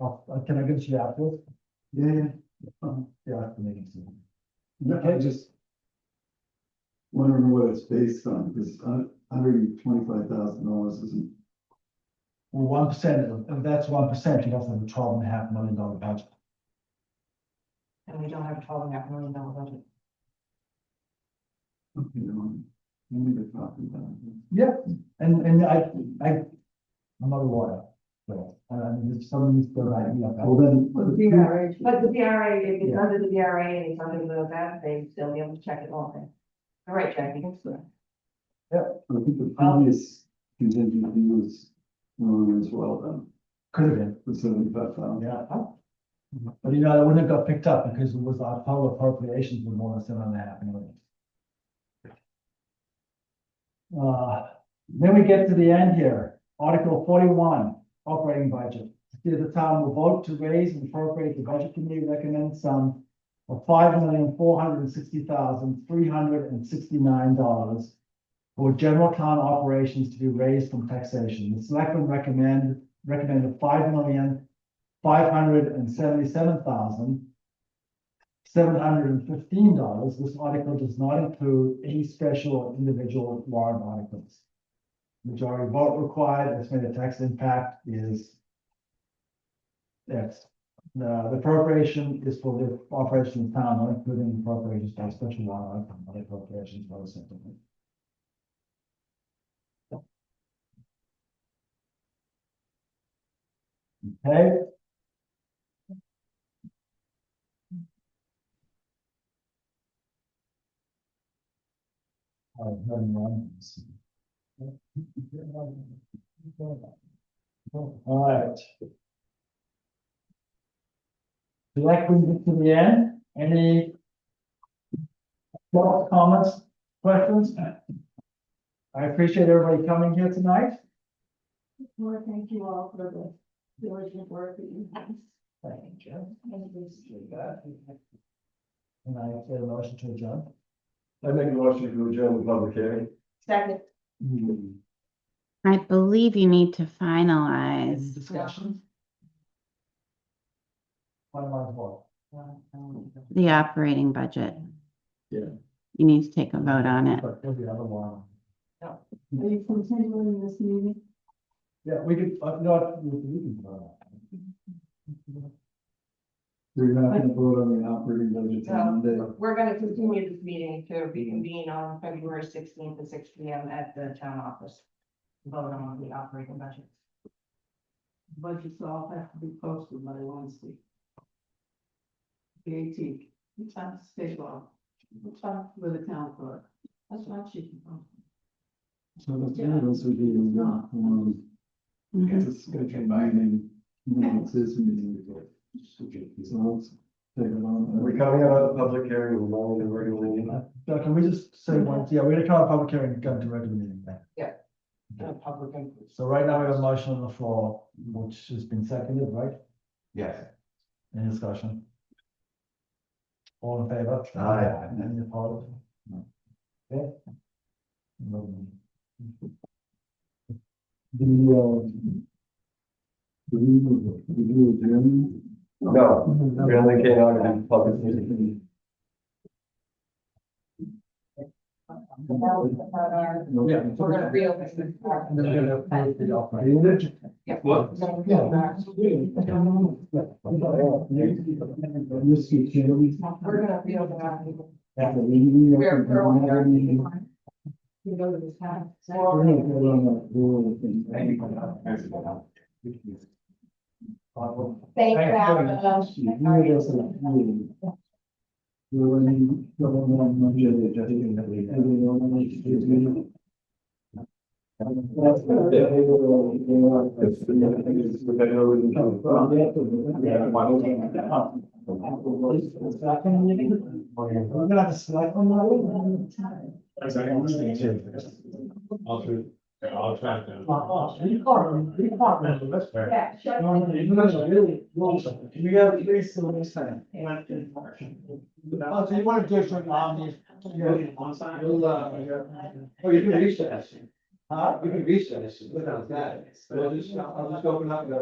it. Can I give it to you afterwards? Yeah. Yeah, after the meeting. I just wondering what it's based on, because $125,000 isn't. Well, 1% of that's 1%, you also have a $12.5 million budget. And we don't have a $12.5 million budget. Okay, let me talking about it. Yeah, and I'm not a lawyer, so, if someone needs to write me up. Well, then, But the DRA, if it's under the DRA and it's under that, they still be able to check it all in. All right, Jackie. I think the previous contingency was wrong as well, then, Could have been, the 75,000. yeah. But you know, it wouldn't have got picked up because it was our total appropriations were more than $7.5 million. Then we get to the end here, Article 41, operating budget. The town will vote to raise and appropriate the budget committee recommend sum of $5,460,369 for general town operations to be raised from taxation. The selectmen recommended $5,577,715. This article does not include any special or individual warrant articles. Majority vote required, estimated tax impact is X. The appropriation is for the operation of town, not including appropriations by special warrant article, not appropriations by the settlement. Okay. All right. Like we get to the end, any thoughts, comments, questions? I appreciate everybody coming here tonight. Well, thank you all for the diligent work that you have. Thank you. And I have a motion to adjourn. I make a motion to adjourn the public hearing. Second. I believe you need to Any finalize discussion? Finalize what? the operating budget. Yeah. You need to take a vote on it. But there's the other one. Are you continuing this meeting? Yeah, we could, no, we can vote on it. We're not gonna vote on the operating budget on Monday. We're gonna continue this meeting to reconvene on February 16th at 6 P.M. at the town office. Vote on the operating budget. Budgets all have to be posted by Wednesday. The 18th. It's on state law. It's on with the town clerk. That's not cheap. So the three of us would be not, Mhm. it's a combining, it's this meeting. So let's take it on. Are we coming out of the public hearing and going to regular meeting? Can we just say one, yeah, we're gonna come to public hearing and go to regular meeting then. Public input. So right now we have a motion on the floor, which has been seconded, right? Yes. Any discussion? All in favor? Aye. Any opposed? No. Okay. No, we only came out of the public meeting. Yeah. We're gonna reopen. And then we're gonna approve the operating. Yep. What? Mr. Chairman. We're gonna reopen our meeting. after we We're reopen our meeting, We go to this town. we're gonna go on that board thing. Thank you. Thank You guys are meeting. We're running, double on Monday, We're gonna have to select on I'll try to. You can't remember this. Yeah, shut No, no, you guys are really close. You got three still this time. Oh, so you want to do it from Omni? Oh, you can recess. Huh? You can recess. Without that. I'll just open up the.